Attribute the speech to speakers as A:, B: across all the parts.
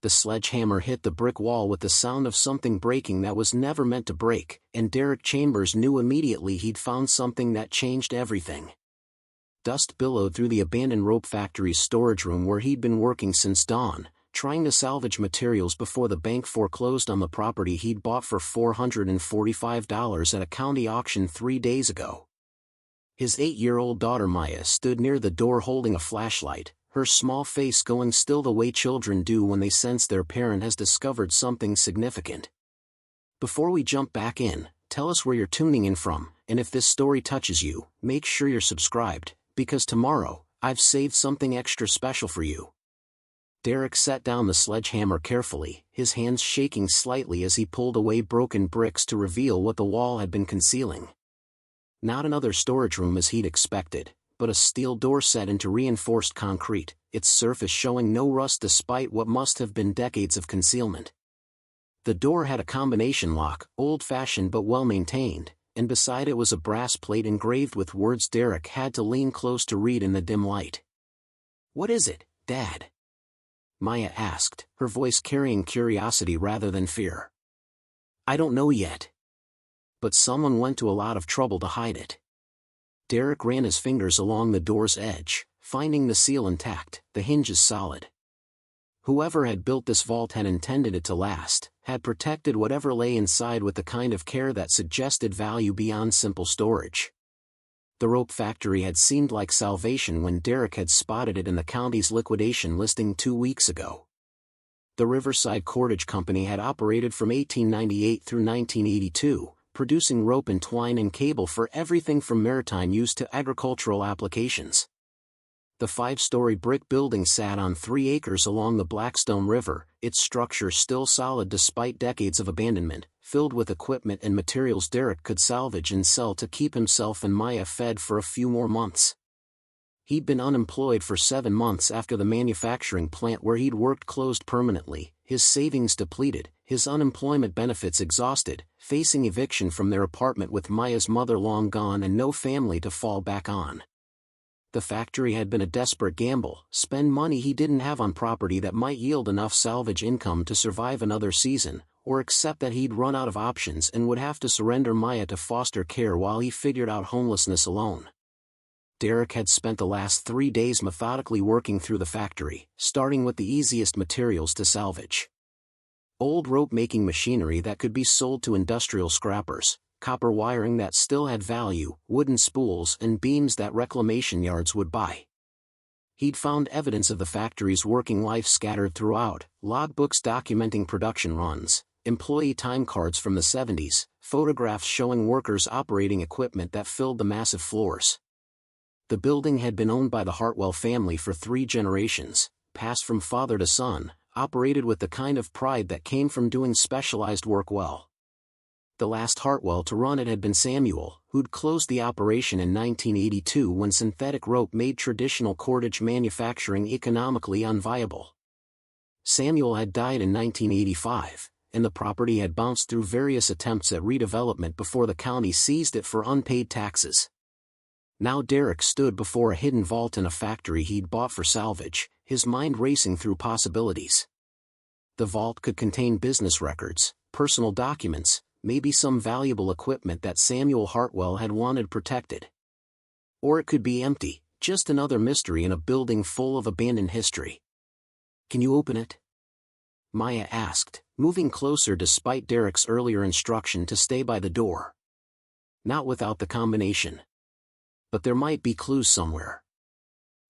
A: The sledgehammer hit the brick wall with the sound of something breaking that was never meant to break, and Derek Chambers knew immediately he'd found something that changed everything. Dust billowed through the abandoned rope factory's storage room where he'd been working since dawn, trying to salvage materials before the bank foreclosed on the property he'd bought for $445 at a county auction 3 days ago. His 8-year-old daughter Maya stood near the door holding a flashlight, her small face going still the way children do when they sense their parent has discovered something significant. Before we jump back in, tell us where you're tuning in from, and if this story touches you, make sure you're subscribed, because tomorrow, I've saved something extra special for you. Derek set down the sledgehammer carefully, his hands shaking slightly as he pulled away broken bricks to reveal what the wall had been concealing. Not another storage room as he'd expected, but a steel door set into reinforced concrete, its surface showing no rust despite what must have been decades of concealment. The door had a combination lock, old-fashioned but well-maintained, and beside it was a brass plate engraved with words Derek had to lean close to read in the dim light. "What is it, Dad?" Maya asked, her voice carrying curiosity rather than fear. "I don't know yet. But someone went to a lot of trouble to hide it." Derek ran his fingers along the door's edge, finding the seal intact, the hinges solid. Whoever had built this vault had intended it to last, had protected whatever lay inside with the kind of care that suggested value beyond simple storage. The rope factory had seemed like salvation when Derek had spotted it in the county's liquidation listing 2 weeks ago. The Riverside Cordage Company had operated from 1898 through 1982, producing rope and twine and cable for everything from maritime use to agricultural applications. The 5-story brick building sat on 3 acres along the Blackstone River, its structure still solid despite decades of abandonment, filled with equipment and materials Derek could salvage and sell to keep himself and Maya fed for a few more months. He'd been unemployed for 7 months after the manufacturing plant where he'd worked closed permanently, his savings depleted, his unemployment benefits exhausted, facing eviction from their apartment with Maya's mother long gone and no family to fall back on. The factory had been a desperate gamble, spend money he didn't have on property that might yield enough salvage income to survive another season, or accept that he'd run out of options and would have to surrender Maya to foster care while he figured out homelessness alone. Derek had spent the last 3 days methodically working through the factory, starting with the easiest materials to salvage. Old rope-making machinery that could be sold to industrial scrappers, copper wiring that still had value, wooden spools and beams that reclamation yards would buy. He'd found evidence of the factory's working life scattered throughout, logbooks documenting production runs, employee time cards from the 70s, photographs showing workers operating equipment that filled the massive floors. The building had been owned by the Hartwell family for 3 generations, passed from father to son, operated with the kind of pride that came from doing specialized work well. The last Hartwell to run it had been Samuel, who'd closed the operation in 1982 when synthetic rope made traditional cordage manufacturing economically unviable. Samuel had died in 1985, and the property had bounced through various attempts at redevelopment before the county seized it for unpaid taxes. Now Derek stood before a hidden vault in a factory he'd bought for salvage, his mind racing through possibilities. The vault could contain business records, personal documents, maybe some valuable equipment that Samuel Hartwell had wanted protected. Or it could be empty, just another mystery in a building full of abandoned history. "Can you open it?" Maya asked, moving closer despite Derek's earlier instruction to stay by the door. "Not without the combination. But there might be clues somewhere."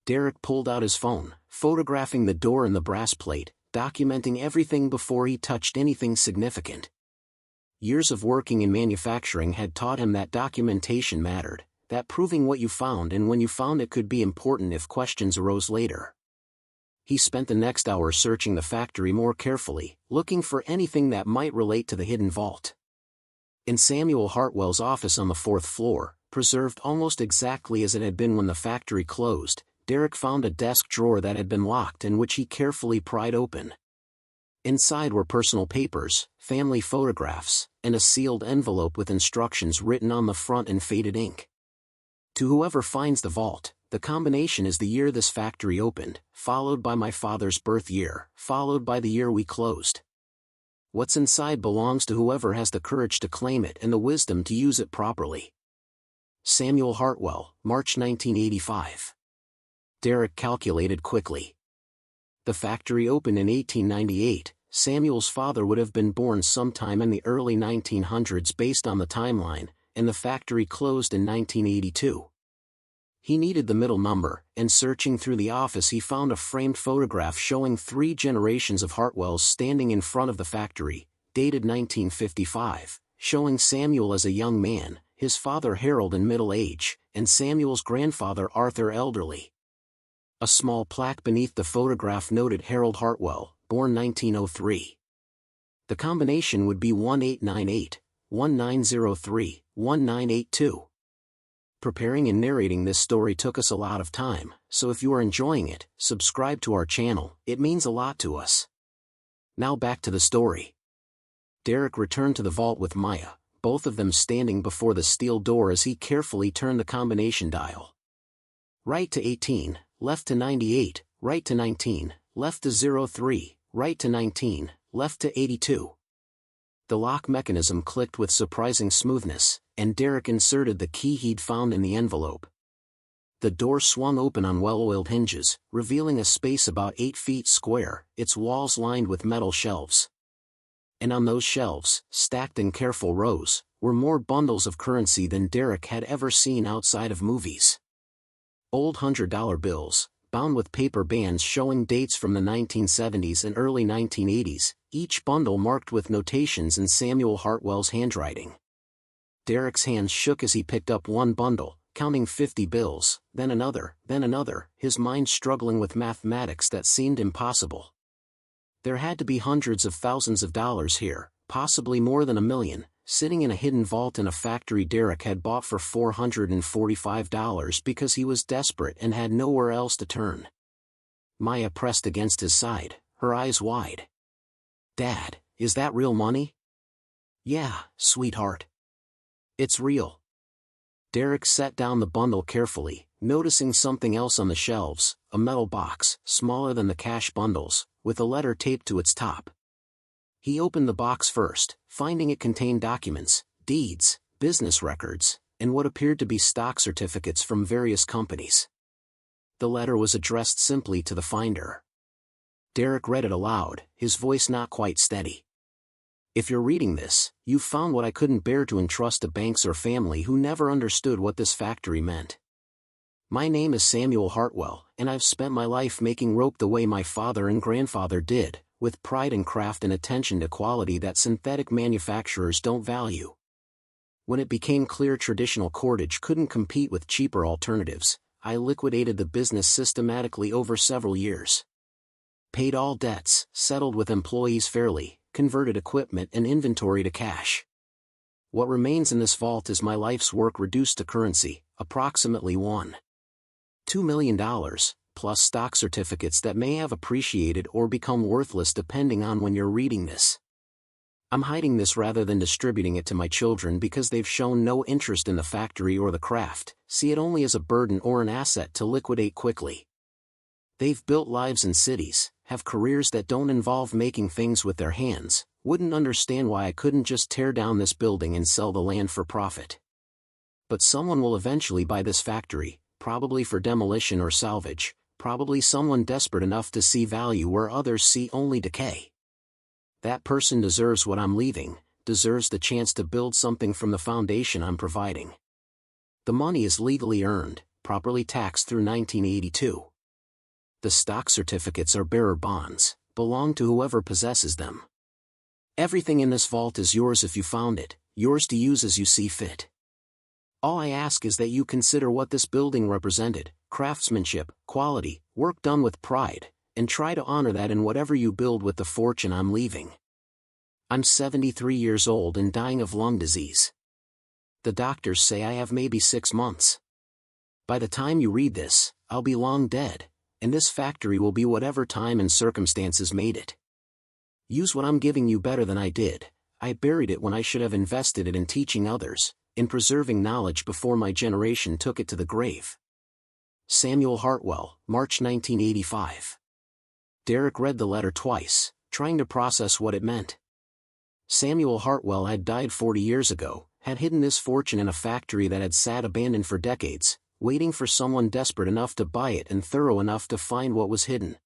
A: Derek pulled out his phone, photographing the door and the brass plate, documenting everything before he touched anything significant. Years of working in manufacturing had taught him that documentation mattered, that proving what you found and when you found it could be important if questions arose later. He spent the next hour searching the factory more carefully, looking for anything that might relate to the hidden vault. In Samuel Hartwell's office on the 4th floor, preserved almost exactly as it had been when the factory closed, Derek found a desk drawer that had been locked and which he carefully pried open. Inside were personal papers, family photographs, and a sealed envelope with instructions written on the front in faded ink. "To whoever finds the vault, The combination is the year this factory opened, followed by my father's birth year, followed by the year we closed. What's inside belongs to whoever has the courage to claim it and the wisdom to use it properly. Samuel Hartwell, March 1985. Derek calculated quickly. The factory opened in 1898, Samuel's father would have been born sometime in the early 1900s based on the timeline, and the factory closed in 1982. He needed the middle number, and searching through the office he found a framed photograph showing 3 generations of Hartwells standing in front of the factory, dated 1955, showing Samuel as a young man, his father Harold in middle age, and Samuel's grandfather Arthur elderly. A small plaque beneath the photograph noted Harold Hartwell, born 1903. The combination would be 1898, 1903, 1982. Preparing and narrating this story took us a lot of time, so if you are enjoying it, subscribe to our channel, it means a lot to us. Now back to the story. Derek returned to the vault with Maya, both of them standing before the steel door as he carefully turned the combination dial. Right to 18, left to 98, right to 19, left to 03, right to 19, left to 82. The lock mechanism clicked with surprising smoothness, and Derek inserted the key he'd found in the envelope. The door swung open on well-oiled hinges, revealing a space about 8 feet square, its walls lined with metal shelves. And on those shelves, stacked in careful rows, were more bundles of currency than Derek had ever seen outside of movies. Old $100 bills, bound with paper bands showing dates from the 1970s and early 1980s, each bundle marked with notations in Samuel Hartwell's handwriting. Derek's hands shook as he picked up one bundle, counting 50 bills, then another, his mind struggling with mathematics that seemed impossible. There had to be hundreds of thousands of dollars here, possibly more than $1 million, sitting in a hidden vault in a factory Derek had bought for $445 because he was desperate and had nowhere else to turn. Maya pressed against his side, her eyes wide. "Dad, is that real money?" "Yeah, sweetheart. It's real." Derek set down the bundle carefully, noticing something else on the shelves, a metal box, smaller than the cash bundles, with a letter taped to its top. He opened the box first, finding it contained documents, deeds, business records, and what appeared to be stock certificates from various companies. The letter was addressed simply to the finder. Derek read it aloud, his voice not quite steady. "If you're reading this, you've found what I couldn't bear to entrust to banks or family who never understood what this factory meant. My name is Samuel Hartwell, and I've spent my life making rope the way my father and grandfather did, with pride and craft and attention to quality that synthetic manufacturers don't value. When it became clear traditional cordage couldn't compete with cheaper alternatives, I liquidated the business systematically over several years. Paid all debts, settled with employees fairly, converted equipment and inventory to cash. What remains in this vault is my life's work reduced to currency, approximately $1.2 million, plus stock certificates that may have appreciated or become worthless depending on when you're reading this. I'm hiding this rather than distributing it to my children because they've shown no interest in the factory or the craft, see it only as a burden or an asset to liquidate quickly. They've built lives in cities, have careers that don't involve making things with their hands, wouldn't understand why I couldn't just tear down this building and sell the land for profit. But someone will eventually buy this factory, probably for demolition or salvage, probably someone desperate enough to see value where others see only decay. That person deserves what I'm leaving, deserves the chance to build something from the foundation I'm providing. The money is legally earned, properly taxed through 1982. The stock certificates are bearer bonds, belong to whoever possesses them. Everything in this vault is yours if you found it, yours to use as you see fit. All I ask is that you consider what this building represented, craftsmanship, quality, work done with pride, and try to honor that in whatever you build with the fortune I'm leaving. I'm 73 years old and dying of lung disease. The doctors say I have maybe 6 months. By the time you read this, I'll be long dead, and this factory will be whatever time and circumstances made it. Use what I'm giving you better than I did. I buried it when I should have invested it in teaching others, in preserving knowledge before my generation took it to the grave. Samuel Hartwell, March 1985. Derek read the letter twice, trying to process what it meant. Samuel Hartwell had died 40 years ago, had hidden this fortune in a factory that had sat abandoned for decades, waiting for someone desperate enough to buy it and thorough enough to find what was hidden.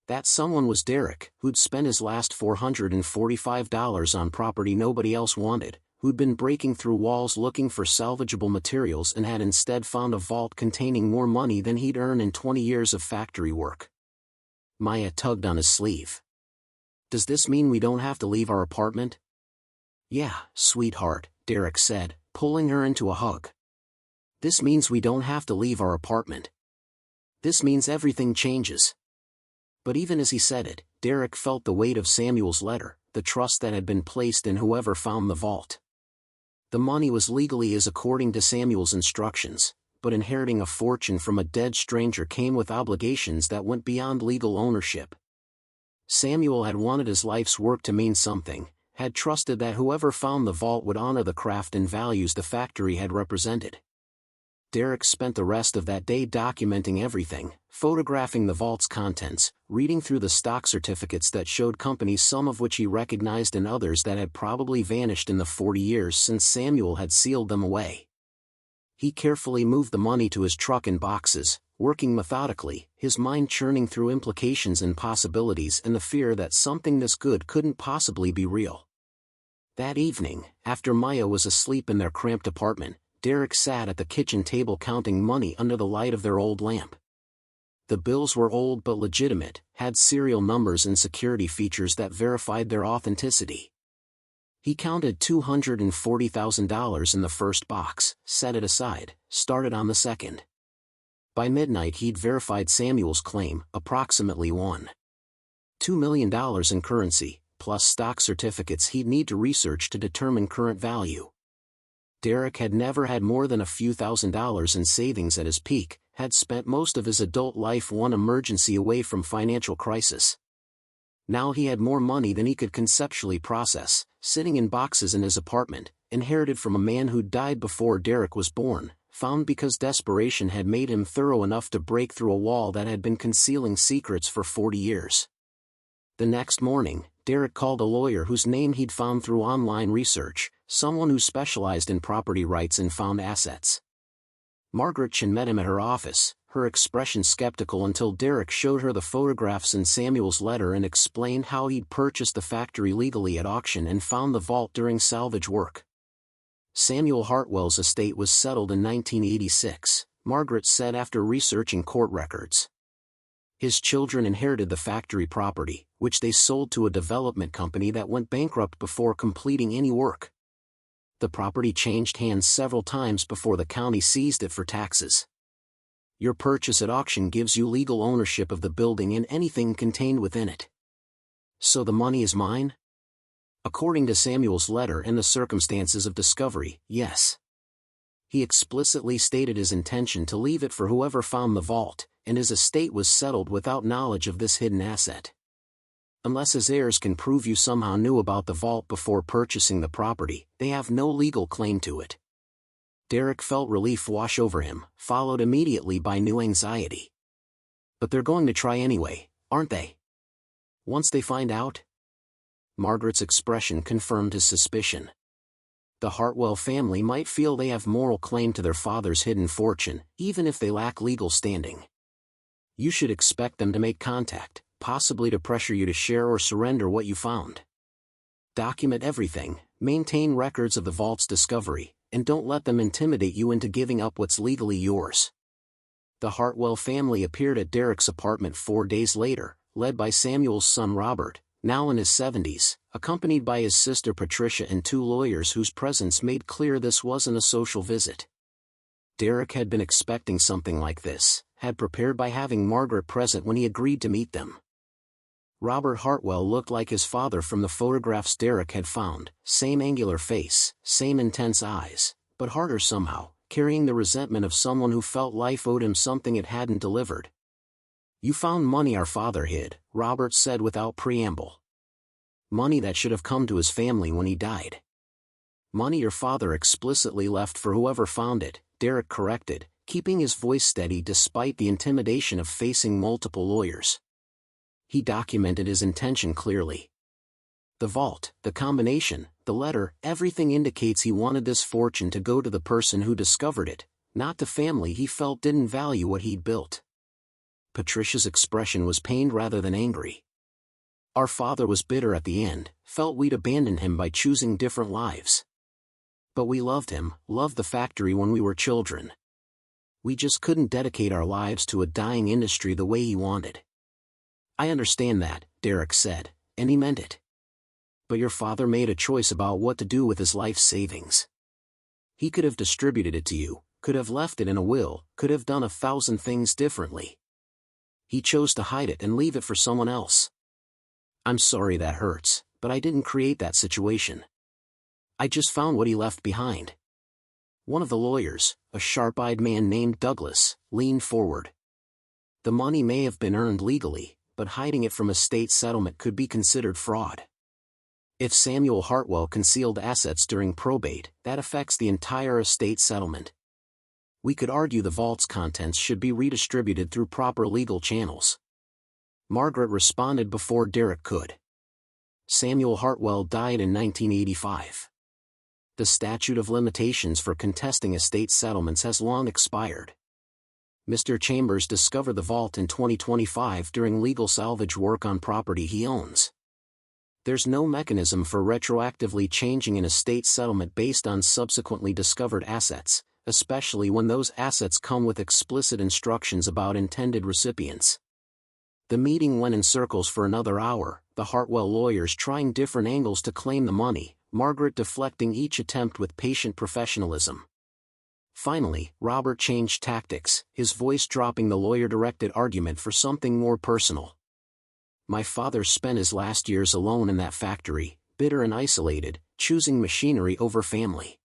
A: That someone was Derek, who'd spent his last $445 on property nobody else wanted, who'd been breaking through walls looking for salvageable materials and had instead found a vault containing more money than he'd earned in 20 years of factory work. Maya tugged on his sleeve. "Does this mean we don't have to leave our apartment?" "Yeah, sweetheart," Derek said, pulling her into a hug. "This means we don't have to leave our apartment. This means everything changes." But even as he said it, Derek felt the weight of Samuel's letter, the trust that had been placed in whoever found the vault. The money was legally his according to Samuel's instructions, but inheriting a fortune from a dead stranger came with obligations that went beyond legal ownership. Samuel had wanted his life's work to mean something, had trusted that whoever found the vault would honor the craft and values the factory had represented. Derek spent the rest of that day documenting everything, photographing the vault's contents, reading through the stock certificates that showed companies some of which he recognized and others that had probably vanished in the 40 years since Samuel had sealed them away. He carefully moved the money to his truck in boxes, working methodically, his mind churning through implications and possibilities and the fear that something this good couldn't possibly be real. That evening, after Maya was asleep in their cramped apartment, Derek sat at the kitchen table counting money under the light of their old lamp. The bills were old but legitimate, had serial numbers and security features that verified their authenticity. He counted $240,000 in the first box, set it aside, started on the second. By midnight he'd verified Samuel's claim, approximately $1.2 million in currency, plus stock certificates he'd need to research to determine current value. Derek had never had more than a few $1,000s in savings at his peak, had spent most of his adult life one emergency away from financial crisis. Now he had more money than he could conceptually process, sitting in boxes in his apartment, inherited from a man who died before Derek was born, found because desperation had made him thorough enough to break through a wall that had been concealing secrets for 40 years. The next morning, Derek called a lawyer whose name he'd found through online research, someone who specialized in property rights and found assets. Margaret Chin met him at her office, her expression skeptical until Derek showed her the photographs in Samuel's letter and explained how he'd purchased the factory legally at auction and found the vault during salvage work. Samuel Hartwell's estate was settled in 1986, Margaret said after researching court records. His children inherited the factory property, which they sold to a development company that went bankrupt before completing any work. The property changed hands several times before the county seized it for taxes. Your purchase at auction gives you legal ownership of the building and anything contained within it. So the money is mine? According to Samuel's letter and the circumstances of discovery, yes. He explicitly stated his intention to leave it for whoever found the vault, and his estate was settled without knowledge of this hidden asset. Unless his heirs can prove you somehow knew about the vault before purchasing the property, they have no legal claim to it. Derek felt relief wash over him, followed immediately by new anxiety. But they're going to try anyway, aren't they? Once they find out? Margaret's expression confirmed his suspicion. The Hartwell family might feel they have moral claim to their father's hidden fortune, even if they lack legal standing. You should expect them to make contact, possibly to pressure you to share or surrender what you found. Document everything, maintain records of the vault's discovery, and don't let them intimidate you into giving up what's legally yours. The Hartwell family appeared at Derek's apartment 4 days later, led by Samuel's son Robert, now in his 70s, accompanied by his sister Patricia and 2 lawyers whose presence made clear this wasn't a social visit. Derek had been expecting something like this, had prepared by having Margaret present when he agreed to meet them. Robert Hartwell looked like his father from the photographs Derek had found, same angular face, same intense eyes, but harder somehow, carrying the resentment of someone who felt life owed him something it hadn't delivered. "You found money our father hid," Robert said without preamble. "Money that should have come to his family when he died. Money your father explicitly left for whoever found it," Derek corrected, keeping his voice steady despite the intimidation of facing multiple lawyers. He documented his intention clearly. The vault, the combination, the letter, everything indicates he wanted this fortune to go to the person who discovered it, not to family he felt didn't value what he'd built. Patricia's expression was pained rather than angry. Our father was bitter at the end, felt we'd abandoned him by choosing different lives. But we loved him, loved the factory when we were children. We just couldn't dedicate our lives to a dying industry the way he wanted. I understand that, Derek said, and he meant it. But your father made a choice about what to do with his life savings. He could have distributed it to you, could have left it in a will, could have done 1,000 things differently. He chose to hide it and leave it for someone else. I'm sorry that hurts, but I didn't create that situation. I just found what he left behind. One of the lawyers, a sharp-eyed man named Douglas, leaned forward. The money may have been earned legally, but hiding it from estate settlement could be considered fraud. If Samuel Hartwell concealed assets during probate, that affects the entire estate settlement. We could argue the vault's contents should be redistributed through proper legal channels. Margaret responded before Derek could. Samuel Hartwell died in 1985. The statute of limitations for contesting estate settlements has long expired. Mr. Chambers discovered the vault in 2025 during legal salvage work on property he owns. There's no mechanism for retroactively changing an estate settlement based on subsequently discovered assets, especially when those assets come with explicit instructions about intended recipients. The meeting went in circles for another hour, the Hartwell lawyers trying different angles to claim the money, Margaret deflecting each attempt with patient professionalism. Finally, Robert changed tactics, his voice dropping the lawyer-directed argument for something more personal. My father spent his last years alone in that factory, bitter and isolated, choosing machinery over family.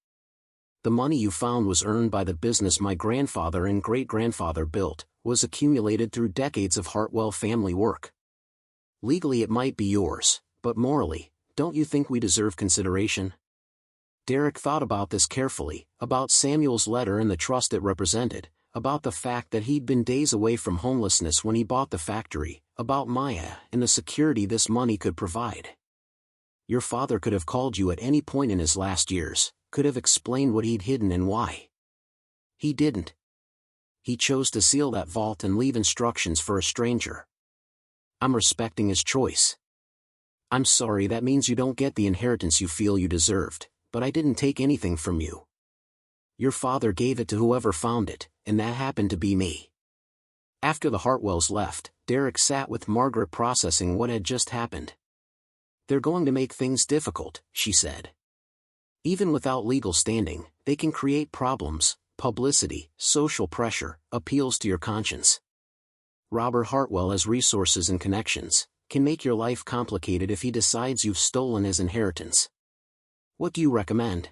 A: The money you found was earned by the business my grandfather and great-grandfather built, was accumulated through decades of Hartwell family work. Legally it might be yours, but morally, don't you think we deserve consideration? Derek thought about this carefully, about Samuel's letter and the trust it represented, about the fact that he'd been days away from homelessness when he bought the factory, about Maya and the security this money could provide. Your father could have called you at any point in his last years, could have explained what he'd hidden and why. He didn't. He chose to seal that vault and leave instructions for a stranger. I'm respecting his choice. I'm sorry that means you don't get the inheritance you feel you deserved, but I didn't take anything from you. Your father gave it to whoever found it, and that happened to be me. After the Hartwells left, Derek sat with Margaret processing what had just happened. They're going to make things difficult, she said. Even without legal standing, they can create problems, publicity, social pressure, appeals to your conscience. Robert Hartwell has resources and connections, can make your life complicated if he decides you've stolen his inheritance. What do you recommend?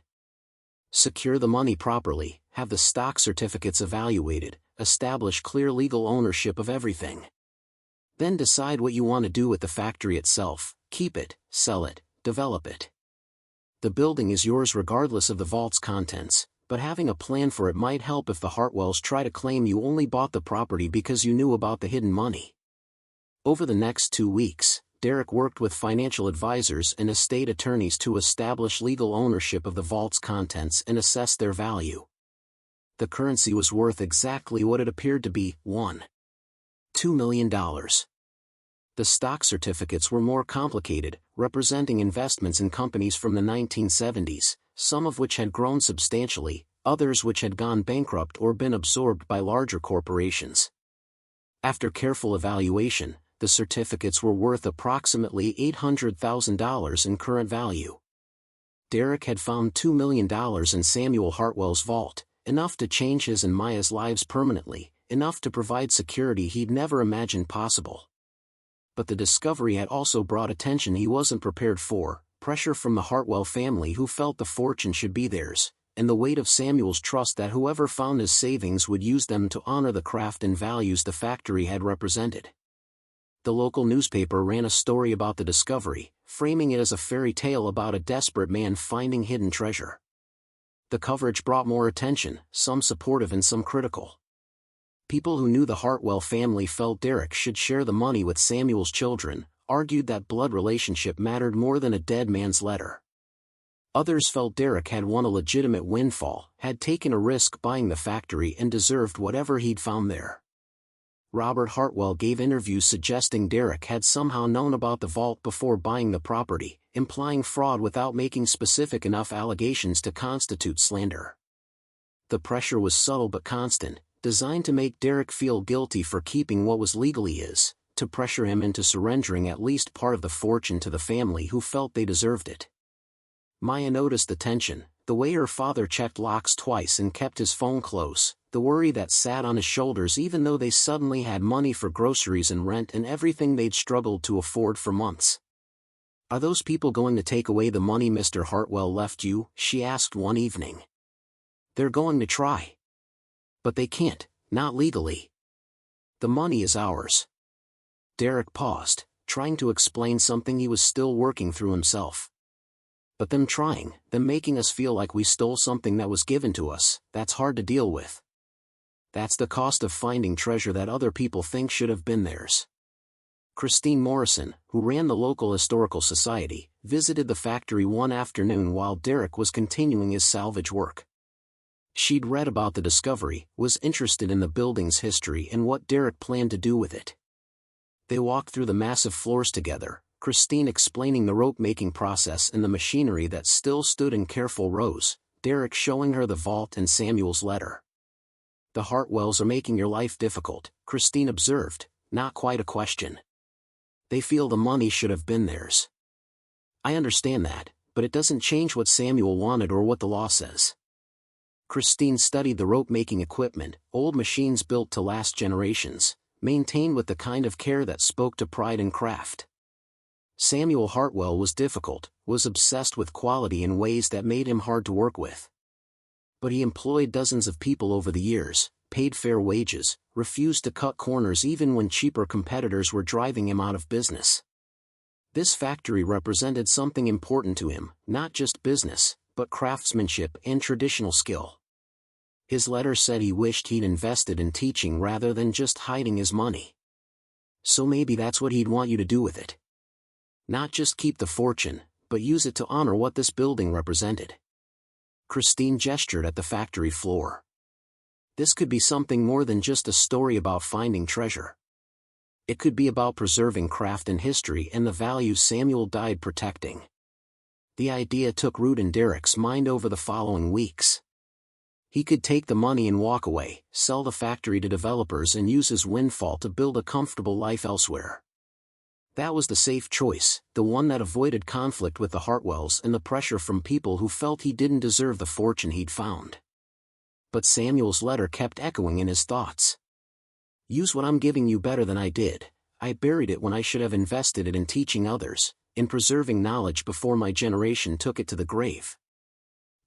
A: Secure the money properly, have the stock certificates evaluated, establish clear legal ownership of everything. Then decide what you want to do with the factory itself, keep it, sell it, develop it. The building is yours regardless of the vault's contents, but having a plan for it might help if the Hartwells try to claim you only bought the property because you knew about the hidden money. Over the next 2 weeks, Derek worked with financial advisors and estate attorneys to establish legal ownership of the vault's contents and assess their value. The currency was worth exactly what it appeared to be, $2 million. The stock certificates were more complicated, representing investments in companies from the 1970s, some of which had grown substantially, others which had gone bankrupt or been absorbed by larger corporations. After careful evaluation, the certificates were worth approximately $800,000 in current value. Derek had found $2 million in Samuel Hartwell's vault, enough to change his and Maya's lives permanently, enough to provide security he'd never imagined possible. But the discovery had also brought attention he wasn't prepared for, pressure from the Hartwell family who felt the fortune should be theirs, and the weight of Samuel's trust that whoever found his savings would use them to honor the craft and values the factory had represented. The local newspaper ran a story about the discovery, framing it as a fairy tale about a desperate man finding hidden treasure. The coverage brought more attention, some supportive and some critical. People who knew the Hartwell family felt Derek should share the money with Samuel's children, argued that blood relationship mattered more than a dead man's letter. Others felt Derek had won a legitimate windfall, had taken a risk buying the factory and deserved whatever he'd found there. Robert Hartwell gave interviews suggesting Derek had somehow known about the vault before buying the property, implying fraud without making specific enough allegations to constitute slander. The pressure was subtle but constant, designed to make Derek feel guilty for keeping what was legally his, to pressure him into surrendering at least part of the fortune to the family who felt they deserved it. Maya noticed the tension, the way her father checked locks twice and kept his phone close, the worry that sat on his shoulders even though they suddenly had money for groceries and rent and everything they'd struggled to afford for months. "Are those people going to take away the money Mr. Hartwell left you?" she asked one evening. "They're going to try. But they can't, not legally. The money is ours." Derek paused, trying to explain something he was still working through himself. "But them making us feel like we stole something that was given to us, that's hard to deal with. That's the cost of finding treasure that other people think should have been theirs." Christine Morrison, who ran the local historical society, visited the factory one afternoon while Derek was continuing his salvage work. She'd read about the discovery, was interested in the building's history and what Derek planned to do with it. They walked through the massive floors together, Christine explaining the rope-making process and the machinery that still stood in careful rows, Derek showing her the vault and Samuel's letter. "The Hartwells are making your life difficult," Christine observed, not quite a question. "They feel the money should have been theirs. I understand that, but it doesn't change what Samuel wanted or what the law says." Christine studied the rope-making equipment, old machines built to last generations, maintained with the kind of care that spoke to pride and craft. Samuel Hartwell was difficult, was obsessed with quality in ways that made him hard to work with. But he employed dozens of people over the years, paid fair wages, refused to cut corners even when cheaper competitors were driving him out of business. This factory represented something important to him, not just business, but craftsmanship and traditional skill. His letter said he wished he'd invested in teaching rather than just hiding his money. So maybe that's what he'd want you to do with it. Not just keep the fortune, but use it to honor what this building represented. Christine gestured at the factory floor. This could be something more than just a story about finding treasure. It could be about preserving craft and history and the values Samuel died protecting. The idea took root in Derek's mind over the following weeks. He could take the money and walk away, sell the factory to developers and use his windfall to build a comfortable life elsewhere. That was the safe choice, the one that avoided conflict with the Hartwells and the pressure from people who felt he didn't deserve the fortune he'd found. But Samuel's letter kept echoing in his thoughts. "Use what I'm giving you better than I did. I buried it when I should have invested it in teaching others, in preserving knowledge before my generation took it to the grave."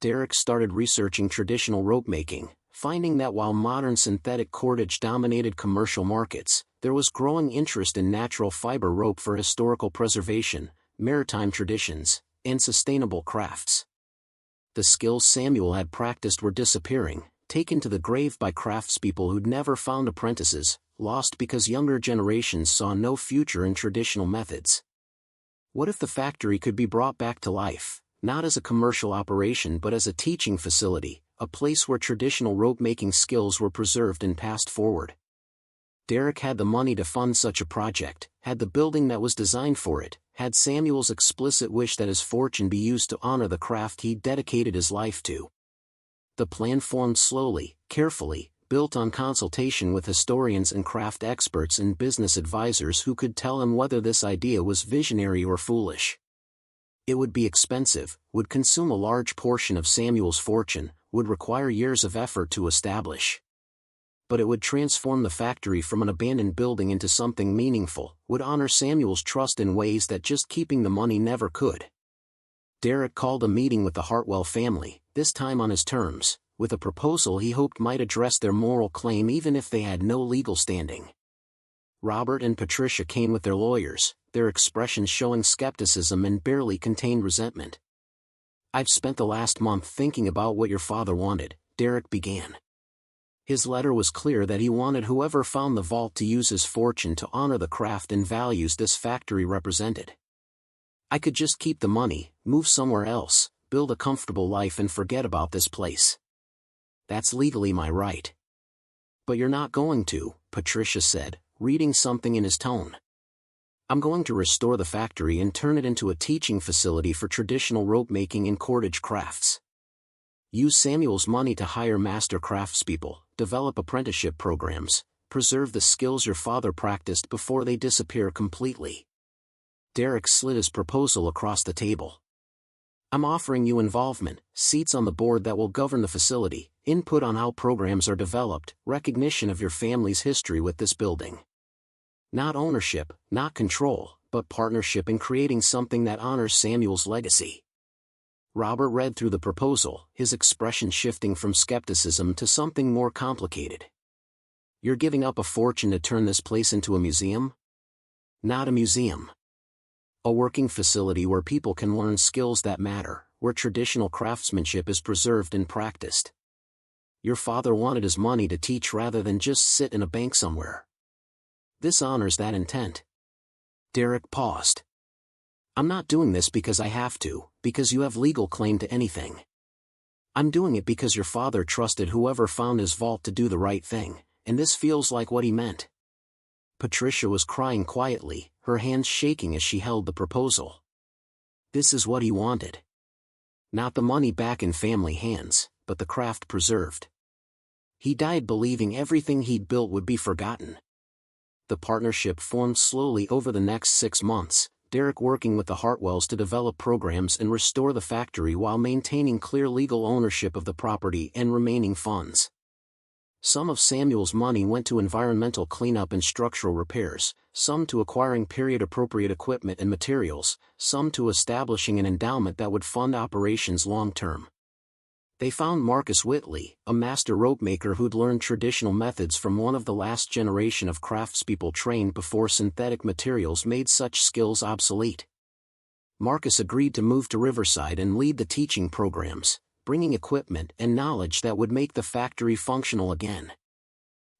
A: Derek started researching traditional rope making, finding that while modern synthetic cordage dominated commercial markets, there was growing interest in natural fiber rope for historical preservation, maritime traditions, and sustainable crafts. The skills Samuel had practiced were disappearing, taken to the grave by craftspeople who'd never found apprentices, lost because younger generations saw no future in traditional methods. What if the factory could be brought back to life, not as a commercial operation but as a teaching facility, a place where traditional rope-making skills were preserved and passed forward? Derek had the money to fund such a project, had the building that was designed for it, had Samuel's explicit wish that his fortune be used to honor the craft he'd dedicated his life to. The plan formed slowly, carefully, built on consultation with historians and craft experts and business advisors who could tell him whether this idea was visionary or foolish. It would be expensive, would consume a large portion of Samuel's fortune, would require years of effort to establish. But it would transform the factory from an abandoned building into something meaningful, would honor Samuel's trust in ways that just keeping the money never could. Derek called a meeting with the Hartwell family, this time on his terms, with a proposal he hoped might address their moral claim even if they had no legal standing. Robert and Patricia came with their lawyers, their expressions showing skepticism and barely contained resentment. "I've spent the last month thinking about what your father wanted," Derek began. His letter was clear that he wanted whoever found the vault to use his fortune to honor the craft and values this factory represented. I could just keep the money, move somewhere else, build a comfortable life and forget about this place. That's legally my right. But you're not going to, Patricia said, reading something in his tone. I'm going to restore the factory and turn it into a teaching facility for traditional rope making and cordage crafts. Use Samuel's money to hire master craftspeople, develop apprenticeship programs, preserve the skills your father practiced before they disappear completely. Derek slid his proposal across the table. I'm offering you involvement, seats on the board that will govern the facility, input on how programs are developed, recognition of your family's history with this building. Not ownership, not control, but partnership in creating something that honors Samuel's legacy. Robert read through the proposal, his expression shifting from skepticism to something more complicated. You're giving up a fortune to turn this place into a museum? Not a museum. A working facility where people can learn skills that matter, where traditional craftsmanship is preserved and practiced. Your father wanted his money to teach rather than just sit in a bank somewhere. This honors that intent. Derek paused. I'm not doing this because I have to, because you have legal claim to anything. I'm doing it because your father trusted whoever found his vault to do the right thing, and this feels like what he meant. Patricia was crying quietly, her hands shaking as she held the proposal. This is what he wanted. Not the money back in family hands, but the craft preserved. He died believing everything he'd built would be forgotten. The partnership formed slowly over the next 6 months, Derek working with the Hartwells to develop programs and restore the factory while maintaining clear legal ownership of the property and remaining funds. Some of Samuel's money went to environmental cleanup and structural repairs, some to acquiring period-appropriate equipment and materials, some to establishing an endowment that would fund operations long-term. They found Marcus Whitley, a master rope maker who'd learned traditional methods from one of the last generation of craftspeople trained before synthetic materials made such skills obsolete. Marcus agreed to move to Riverside and lead the teaching programs, bringing equipment and knowledge that would make the factory functional again.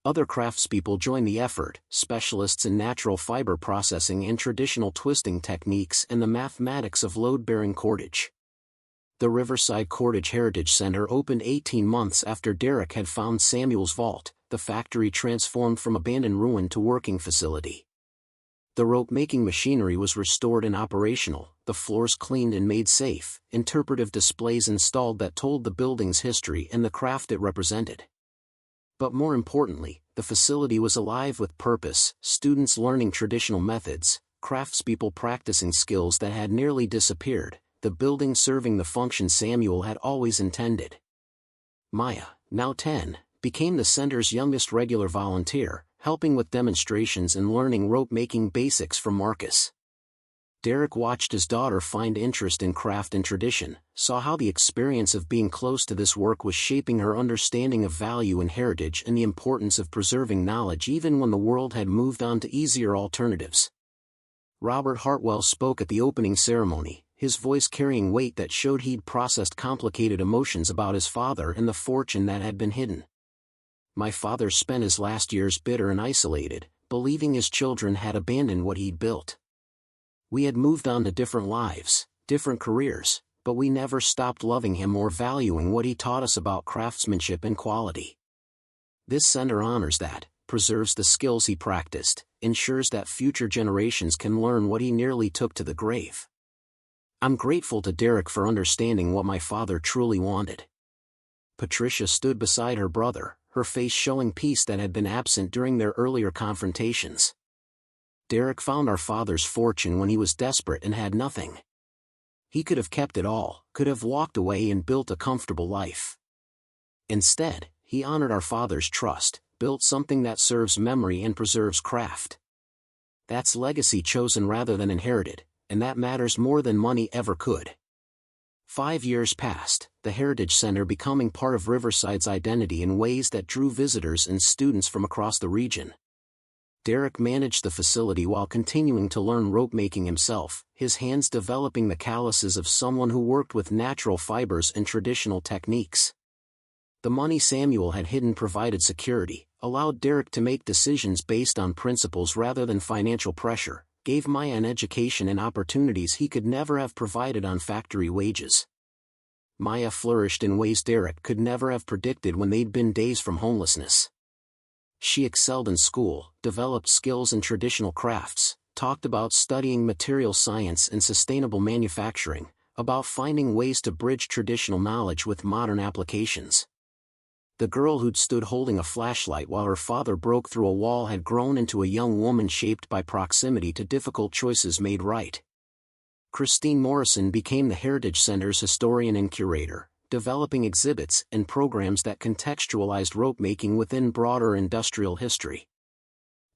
A: Other craftspeople joined the effort, specialists in natural fiber processing and traditional twisting techniques and the mathematics of load-bearing cordage. The Riverside Cordage Heritage Center opened 18 months after Derek had found Samuel's vault, the factory transformed from abandoned ruin to working facility. The rope-making machinery was restored and operational, the floors cleaned and made safe, interpretive displays installed that told the building's history and the craft it represented. But more importantly, the facility was alive with purpose, students learning traditional methods, craftspeople practicing skills that had nearly disappeared, the building serving the function Samuel had always intended. Maya, now 10, became the center's youngest regular volunteer, helping with demonstrations and learning rope-making basics from Marcus. Derek watched his daughter find interest in craft and tradition, saw how the experience of being close to this work was shaping her understanding of value and heritage and the importance of preserving knowledge even when the world had moved on to easier alternatives. Robert Hartwell spoke at the opening ceremony, his voice carrying weight that showed he'd processed complicated emotions about his father and the fortune that had been hidden. My father spent his last years bitter and isolated, believing his children had abandoned what he'd built. We had moved on to different lives, different careers, but we never stopped loving him or valuing what he taught us about craftsmanship and quality. This center honors that, preserves the skills he practiced, ensures that future generations can learn what he nearly took to the grave. I'm grateful to Derek for understanding what my father truly wanted. Patricia stood beside her brother, her face showing peace that had been absent during their earlier confrontations. Derek found our father's fortune when he was desperate and had nothing. He could have kept it all, could have walked away and built a comfortable life. Instead, he honored our father's trust, built something that serves memory and preserves craft. That's legacy chosen rather than inherited, and that matters more than money ever could. 5 years passed, the Heritage Center becoming part of Riverside's identity in ways that drew visitors and students from across the region. Derek managed the facility while continuing to learn rope-making himself, his hands developing the calluses of someone who worked with natural fibers and traditional techniques. The money Samuel had hidden provided security, allowed Derek to make decisions based on principles rather than financial pressure, gave Maya an education and opportunities he could never have provided on factory wages. Maya flourished in ways Derek could never have predicted when they'd been days from homelessness. She excelled in school, developed skills in traditional crafts, talked about studying material science and sustainable manufacturing, about finding ways to bridge traditional knowledge with modern applications. The girl who'd stood holding a flashlight while her father broke through a wall had grown into a young woman shaped by proximity to difficult choices made right. Christine Morrison became the Heritage Center's historian and curator, developing exhibits and programs that contextualized rope-making within broader industrial history.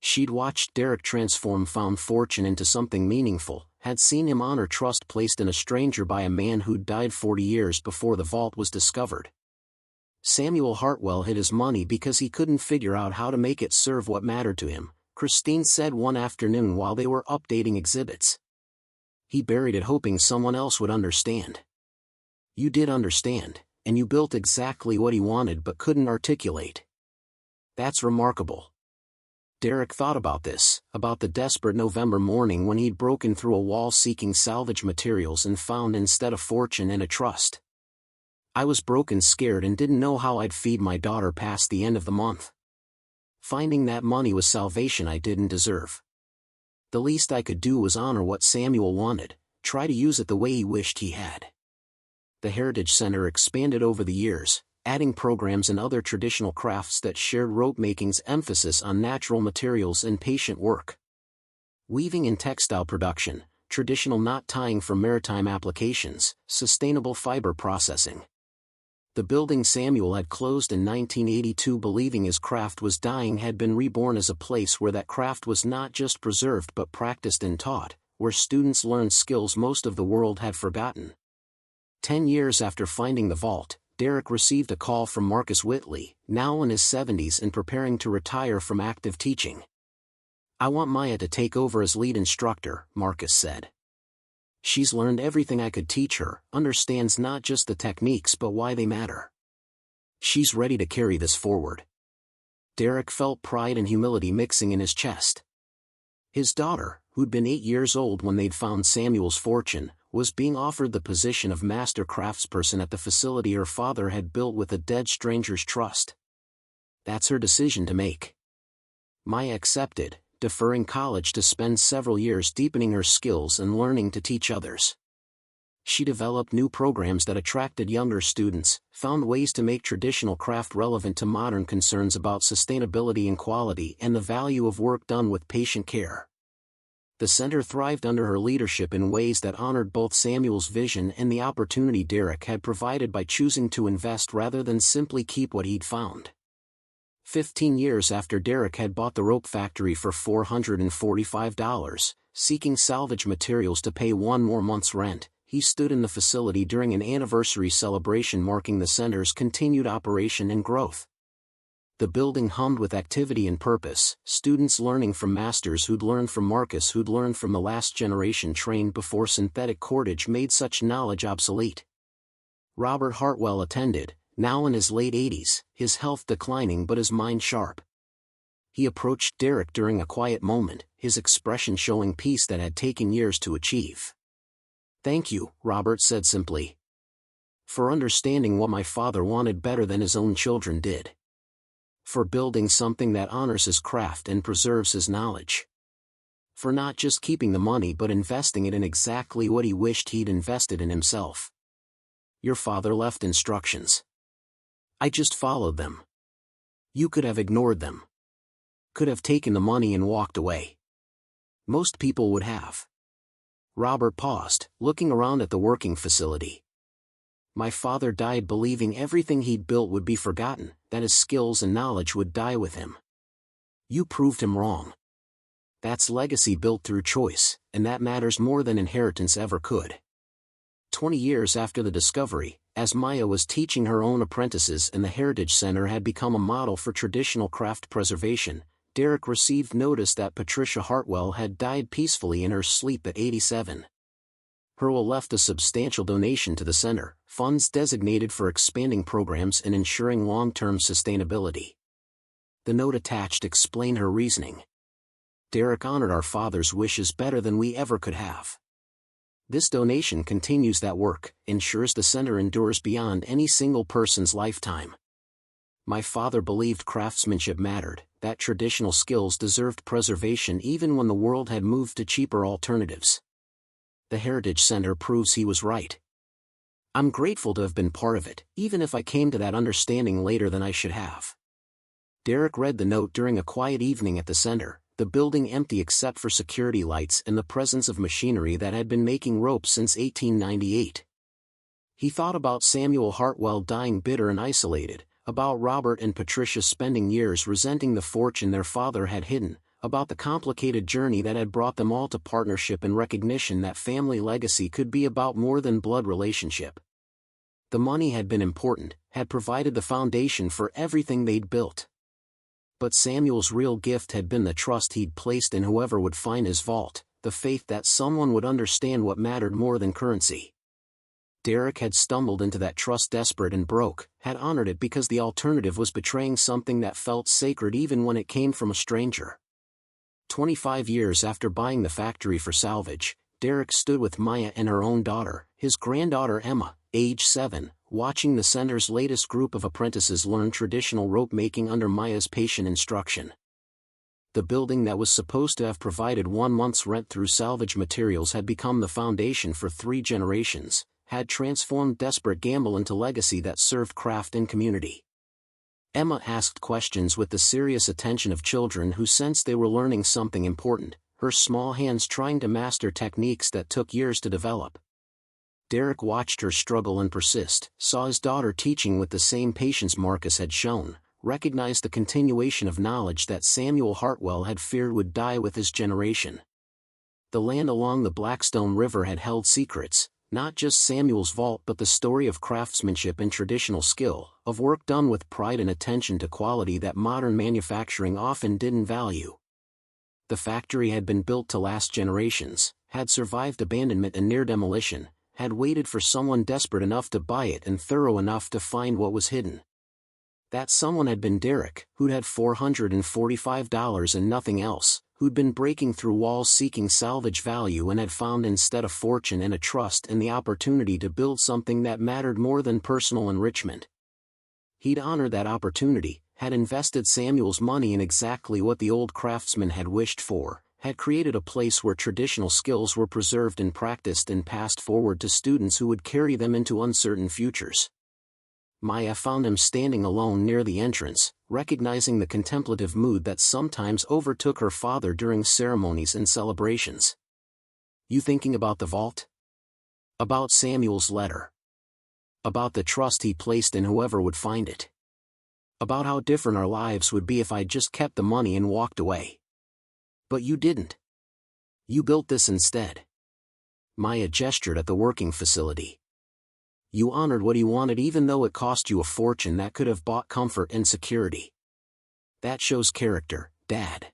A: She'd watched Derek transform found fortune into something meaningful, had seen him honor trust placed in a stranger by a man who'd died 40 years before the vault was discovered. Samuel Hartwell hid his money because he couldn't figure out how to make it serve what mattered to him, Christine said one afternoon while they were updating exhibits. He buried it hoping someone else would understand. You did understand, and you built exactly what he wanted but couldn't articulate. That's remarkable. Derek thought about this, about the desperate November morning when he'd broken through a wall seeking salvage materials and found instead a fortune and a trust. I was broke and scared and didn't know how I'd feed my daughter past the end of the month. Finding that money was salvation I didn't deserve. The least I could do was honor what Samuel wanted, try to use it the way he wished he had. The Heritage Center expanded over the years, adding programs and other traditional crafts that shared rope-making's emphasis on natural materials and patient work. Weaving and textile production, traditional knot tying for maritime applications, sustainable fiber processing. The building Samuel had closed in 1982 believing his craft was dying had been reborn as a place where that craft was not just preserved but practiced and taught, where students learned skills most of the world had forgotten. 10 years after finding the vault, Derek received a call from Marcus Whitley, now in his 70s and preparing to retire from active teaching. "I want Maya to take over as lead instructor," Marcus said. "She's learned everything I could teach her, understands not just the techniques but why they matter. She's ready to carry this forward." Derek felt pride and humility mixing in his chest. His daughter, who'd been 8 years old when they'd found Samuel's fortune, was being offered the position of master craftsperson at the facility her father had built with a dead stranger's trust. That's her decision to make. Maya accepted, deferring college to spend several years deepening her skills and learning to teach others. She developed new programs that attracted younger students, found ways to make traditional craft relevant to modern concerns about sustainability and quality and the value of work done with patient care. The center thrived under her leadership in ways that honored both Samuel's vision and the opportunity Derek had provided by choosing to invest rather than simply keep what he'd found. 15 years after Derek had bought the rope factory for $445, seeking salvage materials to pay one more month's rent, he stood in the facility during an anniversary celebration marking the center's continued operation and growth. The building hummed with activity and purpose, students learning from masters who'd learned from Marcus who'd learned from the last generation trained before synthetic cordage made such knowledge obsolete. Robert Hartwell attended, now in his late 80s, his health declining but his mind sharp. He approached Derek during a quiet moment, his expression showing peace that had taken years to achieve. "Thank you," Robert said simply. "For understanding what my father wanted better than his own children did. For building something that honors his craft and preserves his knowledge. For not just keeping the money but investing it in exactly what he wished he'd invested in himself. Your father left instructions. I just followed them. You could have ignored them. Could have taken the money and walked away. Most people would have." Robert paused, looking around at the working facility. "My father died believing everything he'd built would be forgotten, that his skills and knowledge would die with him. You proved him wrong. That's legacy built through choice, and that matters more than inheritance ever could." 20 years after the discovery, as Maya was teaching her own apprentices and the Heritage Center had become a model for traditional craft preservation, Derek received notice that Patricia Hartwell had died peacefully in her sleep at 87. Hurwell left a substantial donation to the center, funds designated for expanding programs and ensuring long-term sustainability. The note attached explained her reasoning. Derek honored our father's wishes better than we ever could have. This donation continues that work, ensures the center endures beyond any single person's lifetime. My father believed craftsmanship mattered, that traditional skills deserved preservation even when the world had moved to cheaper alternatives. The Heritage Center proves he was right. I'm grateful to have been part of it, even if I came to that understanding later than I should have. Derek read the note during a quiet evening at the center, the building empty except for security lights and the presence of machinery that had been making rope since 1898. He thought about Samuel Hartwell dying bitter and isolated, about Robert and Patricia spending years resenting the fortune their father had hidden, about the complicated journey that had brought them all to partnership and recognition that family legacy could be about more than blood relationship. The money had been important, had provided the foundation for everything they'd built. But Samuel's real gift had been the trust he'd placed in whoever would find his vault, the faith that someone would understand what mattered more than currency. Derek had stumbled into that trust desperate and broke, had honored it because the alternative was betraying something that felt sacred even when it came from a stranger. 25 years after buying the factory for salvage, Derek stood with Maya and her own daughter, his granddaughter Emma, age 7, watching the center's latest group of apprentices learn traditional rope making under Maya's patient instruction. The building that was supposed to have provided 1 month's rent through salvage materials had become the foundation for 3 generations, had transformed desperate gamble into legacy that served craft and community. Emma asked questions with the serious attention of children who sensed they were learning something important, her small hands trying to master techniques that took years to develop. Derek watched her struggle and persist, saw his daughter teaching with the same patience Marcus had shown, recognized the continuation of knowledge that Samuel Hartwell had feared would die with his generation. The land along the Blackstone River had held secrets, not just Samuel's vault but the story of craftsmanship and traditional skill, of work done with pride and attention to quality that modern manufacturing often didn't value. The factory had been built to last generations, had survived abandonment and near demolition, had waited for someone desperate enough to buy it and thorough enough to find what was hidden. That someone had been Derek, who'd had $445 and nothing else, who'd been breaking through walls seeking salvage value and had found instead a fortune and a trust and the opportunity to build something that mattered more than personal enrichment. He'd honored that opportunity, had invested Samuel's money in exactly what the old craftsman had wished for, had created a place where traditional skills were preserved and practiced and passed forward to students who would carry them into uncertain futures. Maya found him standing alone near the entrance, recognizing the contemplative mood that sometimes overtook her father during ceremonies and celebrations. "You thinking about the vault? About Samuel's letter? About the trust he placed in whoever would find it? About how different our lives would be if I'd just kept the money and walked away? But you didn't. You built this instead." Maya gestured at the working facility. "You honored what he wanted even though it cost you a fortune that could have bought comfort and security. That shows character, Dad.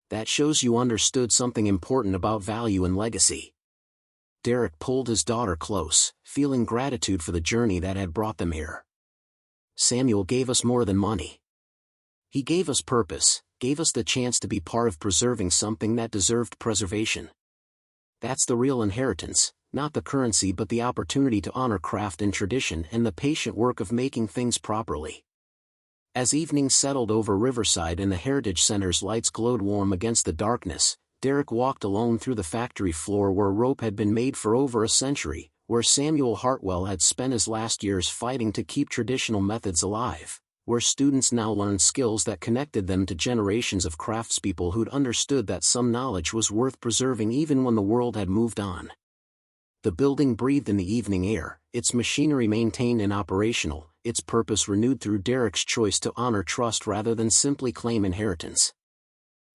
A: That shows you understood something important about value and legacy." Derek pulled his daughter close, feeling gratitude for the journey that had brought them here. "Samuel gave us more than money. He gave us purpose, gave us the chance to be part of preserving something that deserved preservation. That's the real inheritance, not the currency but the opportunity to honor craft and tradition and the patient work of making things properly." As evening settled over Riverside and the Heritage Center's lights glowed warm against the darkness, Derek walked alone through the factory floor where rope had been made for over a century, where Samuel Hartwell had spent his last years fighting to keep traditional methods alive, where students now learned skills that connected them to generations of craftspeople who'd understood that some knowledge was worth preserving even when the world had moved on. The building breathed in the evening air, its machinery maintained and operational, its purpose renewed through Derek's choice to honor trust rather than simply claim inheritance.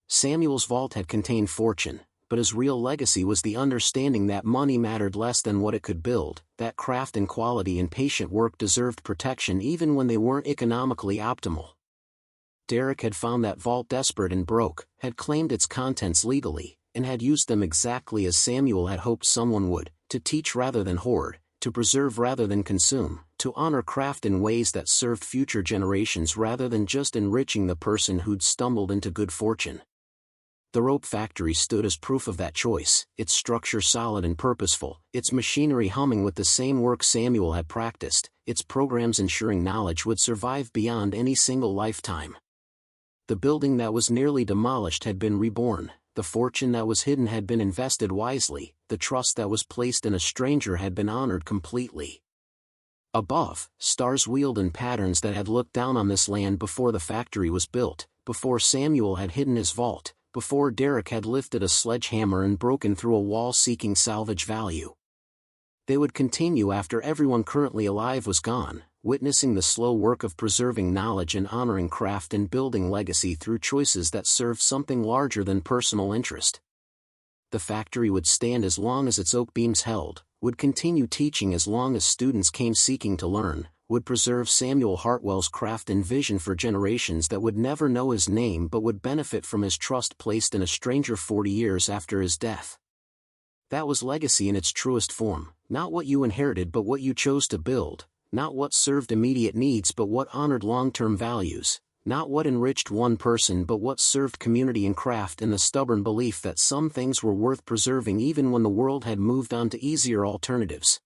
A: Samuel's vault had contained fortune, but his real legacy was the understanding that money mattered less than what it could build, that craft and quality and patient work deserved protection even when they weren't economically optimal. Derek had found that vault desperate and broke, had claimed its contents legally, and had used them exactly as Samuel had hoped someone would, to teach rather than hoard, to preserve rather than consume, to honor craft in ways that served future generations rather than just enriching the person who'd stumbled into good fortune. The rope factory stood as proof of that choice, its structure solid and purposeful, its machinery humming with the same work Samuel had practiced, its programs ensuring knowledge would survive beyond any single lifetime. The building that was nearly demolished had been reborn, the fortune that was hidden had been invested wisely, the trust that was placed in a stranger had been honored completely. Above, stars wheeled in patterns that had looked down on this land before the factory was built, before Samuel had hidden his vault, before Derek had lifted a sledgehammer and broken through a wall seeking salvage value. They would continue after everyone currently alive was gone, witnessing the slow work of preserving knowledge and honoring craft and building legacy through choices that served something larger than personal interest. The factory would stand as long as its oak beams held, would continue teaching as long as students came seeking to learn, would preserve Samuel Hartwell's craft and vision for generations that would never know his name but would benefit from his trust placed in a stranger 40 years after his death. That was legacy in its truest form, not what you inherited but what you chose to build, not what served immediate needs but what honored long-term values, not what enriched one person but what served community and craft in the stubborn belief that some things were worth preserving even when the world had moved on to easier alternatives.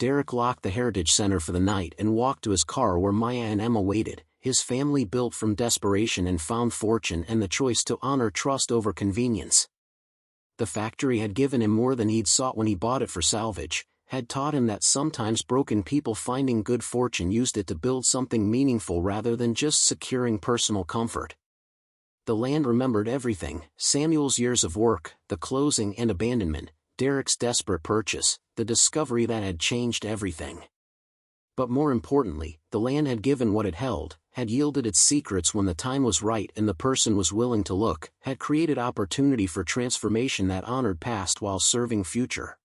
A: Derek locked the Heritage Center for the night and walked to his car where Maya and Emma waited, his family built from desperation and found fortune and the choice to honor trust over convenience. The factory had given him more than he'd sought when he bought it for salvage, had taught him that sometimes broken people finding good fortune used it to build something meaningful rather than just securing personal comfort. The land remembered everything, Samuel's years of work, the closing and abandonment, Derek's desperate purchase, the discovery that had changed everything. But more importantly, the land had given what it held, had yielded its secrets when the time was right and the person was willing to look, had created opportunity for transformation that honored past while serving future.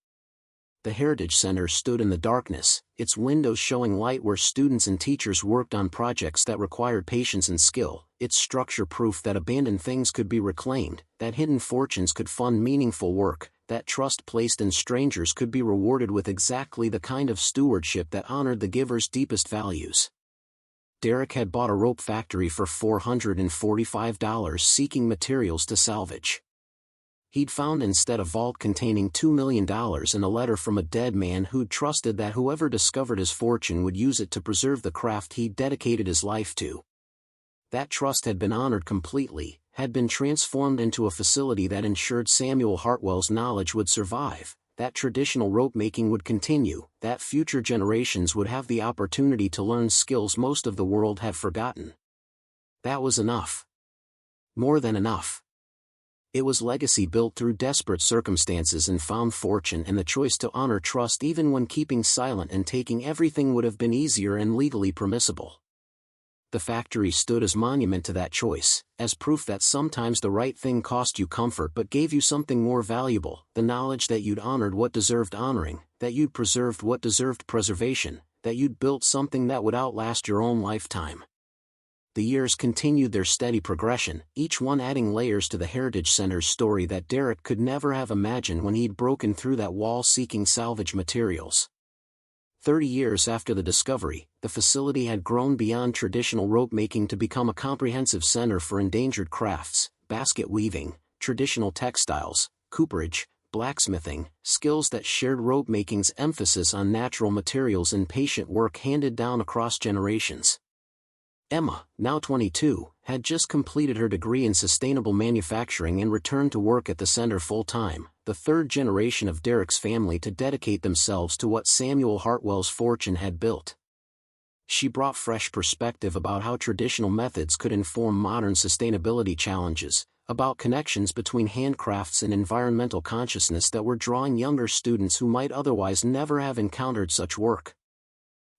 A: The Heritage Center stood in the darkness, its windows showing light where students and teachers worked on projects that required patience and skill, its structure proof that abandoned things could be reclaimed, that hidden fortunes could fund meaningful work, that trust placed in strangers could be rewarded with exactly the kind of stewardship that honored the giver's deepest values. Derek had bought a rope factory for $445 seeking materials to salvage. He'd found instead a vault containing $2 million and a letter from a dead man who'd trusted that whoever discovered his fortune would use it to preserve the craft he'd dedicated his life to. That trust had been honored completely, had been transformed into a facility that ensured Samuel Hartwell's knowledge would survive, that traditional rope making would continue, that future generations would have the opportunity to learn skills most of the world had forgotten. That was enough. More than enough. It was legacy built through desperate circumstances and found fortune and the choice to honor trust even when keeping silent and taking everything would have been easier and legally permissible. The factory stood as monument to that choice, as proof that sometimes the right thing cost you comfort but gave you something more valuable, the knowledge that you'd honored what deserved honoring, that you'd preserved what deserved preservation, that you'd built something that would outlast your own lifetime. The years continued their steady progression, each one adding layers to the Heritage Center's story that Derek could never have imagined when he'd broken through that wall seeking salvage materials. 30 years after the discovery, the facility had grown beyond traditional rope making to become a comprehensive center for endangered crafts, basket weaving, traditional textiles, cooperage, blacksmithing, skills that shared rope making's emphasis on natural materials and patient work handed down across generations. Emma, now 22, had just completed her degree in sustainable manufacturing and returned to work at the center full-time, the third generation of Derek's family to dedicate themselves to what Samuel Hartwell's fortune had built. She brought fresh perspective about how traditional methods could inform modern sustainability challenges, about connections between handcrafts and environmental consciousness that were drawing younger students who might otherwise never have encountered such work.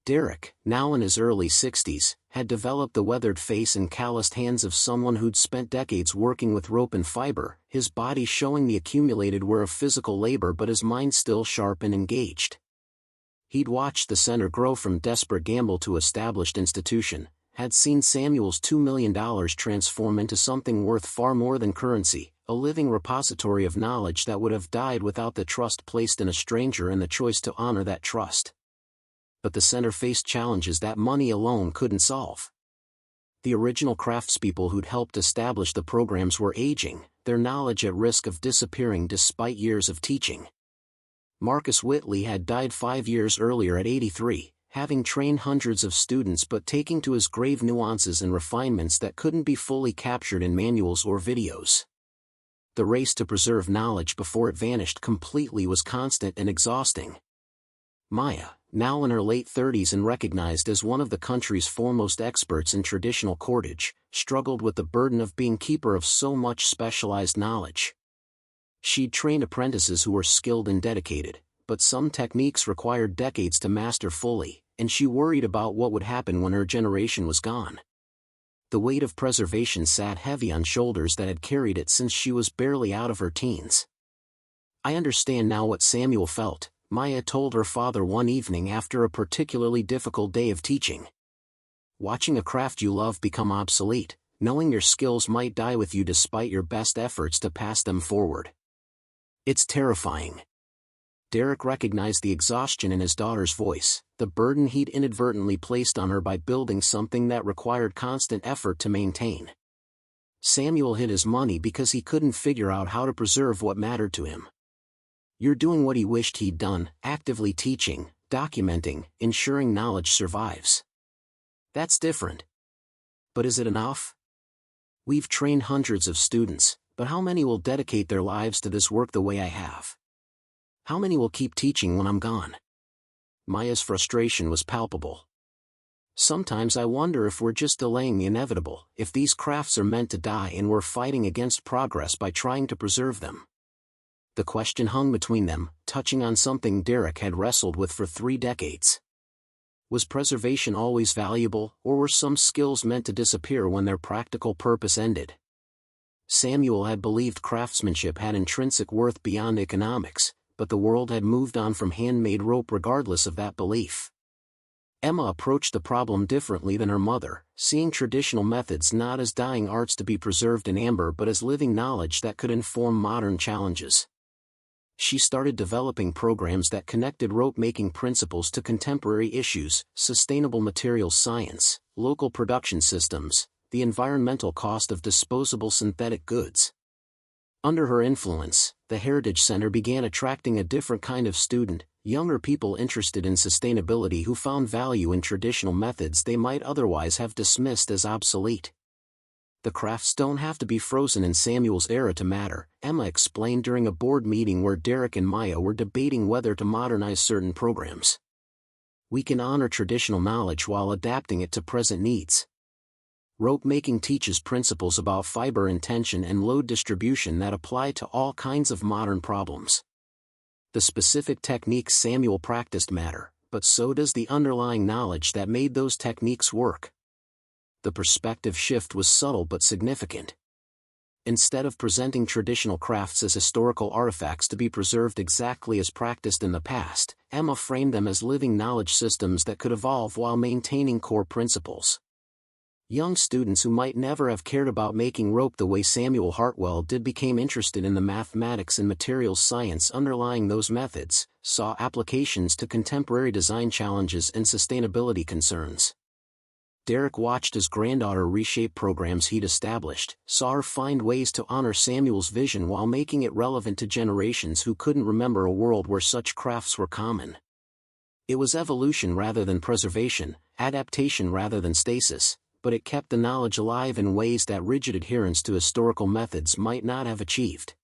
A: Derek, now in his early 60s, had developed the weathered face and calloused hands of someone who'd spent decades working with rope and fiber, his body showing the accumulated wear of physical labor but his mind still sharp and engaged. He'd watched the center grow from desperate gamble to established institution, had seen Samuel's $2 million transform into something worth far more than currency, a living repository of knowledge that would have died without the trust placed in a stranger and the choice to honor that trust. But the center faced challenges that money alone couldn't solve. The original craftspeople who'd helped establish the programs were aging, their knowledge at risk of disappearing despite years of teaching. Marcus Whitley had died 5 years earlier at 83, having trained hundreds of students but taking to his grave nuances and refinements that couldn't be fully captured in manuals or videos. The race to preserve knowledge before it vanished completely was constant and exhausting. Maya, now in her late 30s and recognized as one of the country's foremost experts in traditional cordage, struggled with the burden of being keeper of so much specialized knowledge. She'd trained apprentices who were skilled and dedicated, but some techniques required decades to master fully, and she worried about what would happen when her generation was gone. The weight of preservation sat heavy on shoulders that had carried it since she was barely out of her teens. "I understand now what Samuel felt," Maya told her father one evening after a particularly difficult day of teaching. "Watching a craft you love become obsolete, knowing your skills might die with you despite your best efforts to pass them forward. It's terrifying." Derek recognized the exhaustion in his daughter's voice, the burden he'd inadvertently placed on her by building something that required constant effort to maintain. Samuel hid his money because he couldn't figure out how to preserve what mattered to him. "You're doing what he wished he'd done, actively teaching, documenting, ensuring knowledge survives. That's different. But is it enough? We've trained hundreds of students, but how many will dedicate their lives to this work the way I have? How many will keep teaching when I'm gone?" Maya's frustration was palpable. "Sometimes I wonder if we're just delaying the inevitable, if these crafts are meant to die and we're fighting against progress by trying to preserve them." The question hung between them, touching on something Derek had wrestled with for 3 decades. Was preservation always valuable, or were some skills meant to disappear when their practical purpose ended? Samuel had believed craftsmanship had intrinsic worth beyond economics, but the world had moved on from handmade rope regardless of that belief. Emma approached the problem differently than her mother, seeing traditional methods not as dying arts to be preserved in amber but as living knowledge that could inform modern challenges. She started developing programs that connected rope-making principles to contemporary issues, sustainable materials science, local production systems, the environmental cost of disposable synthetic goods. Under her influence, the Heritage Center began attracting a different kind of student, younger people interested in sustainability who found value in traditional methods they might otherwise have dismissed as obsolete. "The crafts don't have to be frozen in Samuel's era to matter," Emma explained during a board meeting where Derek and Maya were debating whether to modernize certain programs. "We can honor traditional knowledge while adapting it to present needs. Rope making teaches principles about fiber intention and load distribution that apply to all kinds of modern problems. The specific techniques Samuel practiced matter, but so does the underlying knowledge that made those techniques work." The perspective shift was subtle but significant. Instead of presenting traditional crafts as historical artifacts to be preserved exactly as practiced in the past, Emma framed them as living knowledge systems that could evolve while maintaining core principles. Young students who might never have cared about making rope the way Samuel Hartwell did became interested in the mathematics and materials science underlying those methods, saw applications to contemporary design challenges and sustainability concerns. Derek watched his granddaughter reshape programs he'd established, saw her find ways to honor Samuel's vision while making it relevant to generations who couldn't remember a world where such crafts were common. It was evolution rather than preservation, adaptation rather than stasis, but it kept the knowledge alive in ways that rigid adherence to historical methods might not have achieved.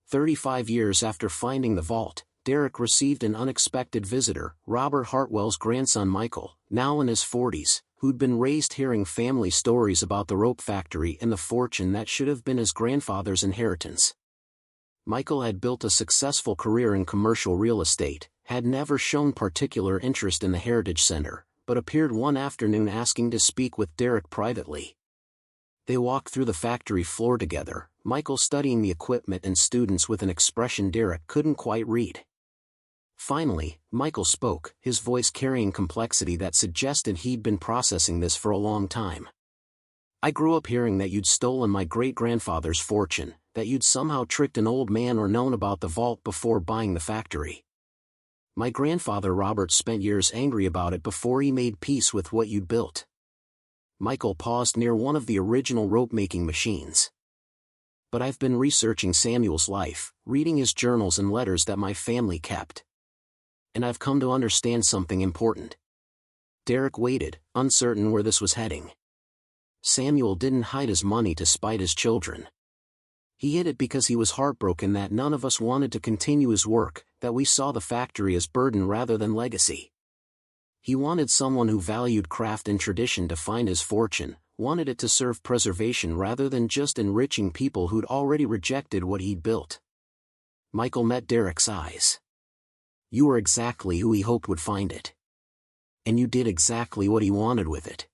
A: 35 years after finding the vault, Derek received an unexpected visitor, Robert Hartwell's grandson Michael, now in his 40s, who'd been raised hearing family stories about the rope factory and the fortune that should have been his grandfather's inheritance. Michael had built a successful career in commercial real estate, had never shown particular interest in the Heritage Center, but appeared one afternoon asking to speak with Derek privately. They walked through the factory floor together, Michael studying the equipment and students with an expression Derek couldn't quite read. Finally, Michael spoke, his voice carrying complexity that suggested he'd been processing this for a long time. "I grew up hearing that you'd stolen my great-grandfather's fortune, that you'd somehow tricked an old man or known about the vault before buying the factory. My grandfather Robert spent years angry about it before he made peace with what you'd built. Michael paused near one of the original rope-making machines. But I've been researching Samuel's life, reading his journals and letters that my family kept. And I've come to understand something important. Derek waited, uncertain where this was heading. Samuel didn't hide his money to spite his children. He hid it because he was heartbroken that none of us wanted to continue his work, that we saw the factory as burden rather than legacy. He wanted someone who valued craft and tradition to find his fortune, wanted it to serve preservation rather than just enriching people who'd already rejected what he'd built. Michael met Derek's eyes. You were exactly who he hoped would find it. And you did exactly what he wanted with it.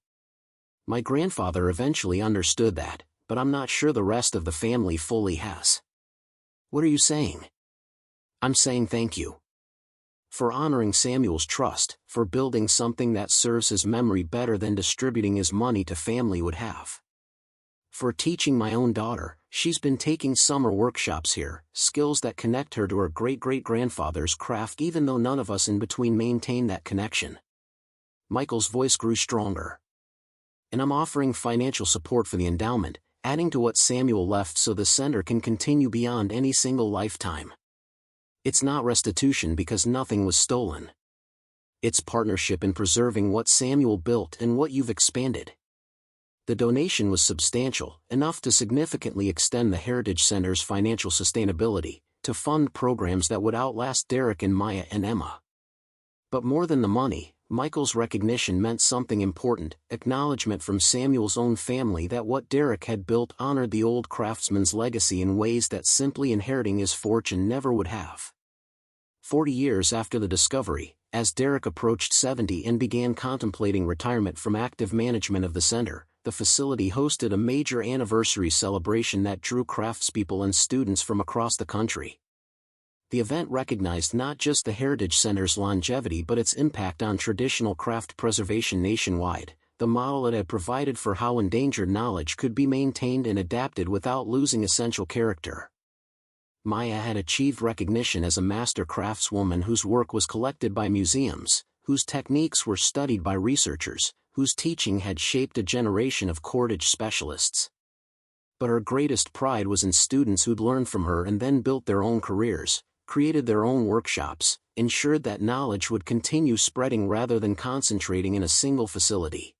A: My grandfather eventually understood that, but I'm not sure the rest of the family fully has. What are you saying? I'm saying thank you. For honoring Samuel's trust, for building something that serves his memory better than distributing his money to family would have. For teaching my own daughter, she's been taking summer workshops here, skills that connect her to her great-great-grandfather's craft even though none of us in between maintain that connection. Michael's voice grew stronger. And I'm offering financial support for the endowment, adding to what Samuel left so the center can continue beyond any single lifetime. It's not restitution because nothing was stolen. It's partnership in preserving what Samuel built and what you've expanded. The donation was substantial, enough to significantly extend the Heritage Center's financial sustainability, to fund programs that would outlast Derek and Maya and Emma. But more than the money, Michael's recognition meant something important, acknowledgement from Samuel's own family that what Derek had built honored the old craftsman's legacy in ways that simply inheriting his fortune never would have. 40 years after the discovery, as Derek approached 70 and began contemplating retirement from active management of the center, the facility hosted a major anniversary celebration that drew craftspeople and students from across the country. The event recognized not just the Heritage Center's longevity but its impact on traditional craft preservation nationwide, the model it had provided for how endangered knowledge could be maintained and adapted without losing essential character. Maya had achieved recognition as a master craftswoman whose work was collected by museums, whose techniques were studied by researchers, whose teaching had shaped a generation of cordage specialists. But her greatest pride was in students who'd learned from her and then built their own careers, created their own workshops, ensured that knowledge would continue spreading rather than concentrating in a single facility.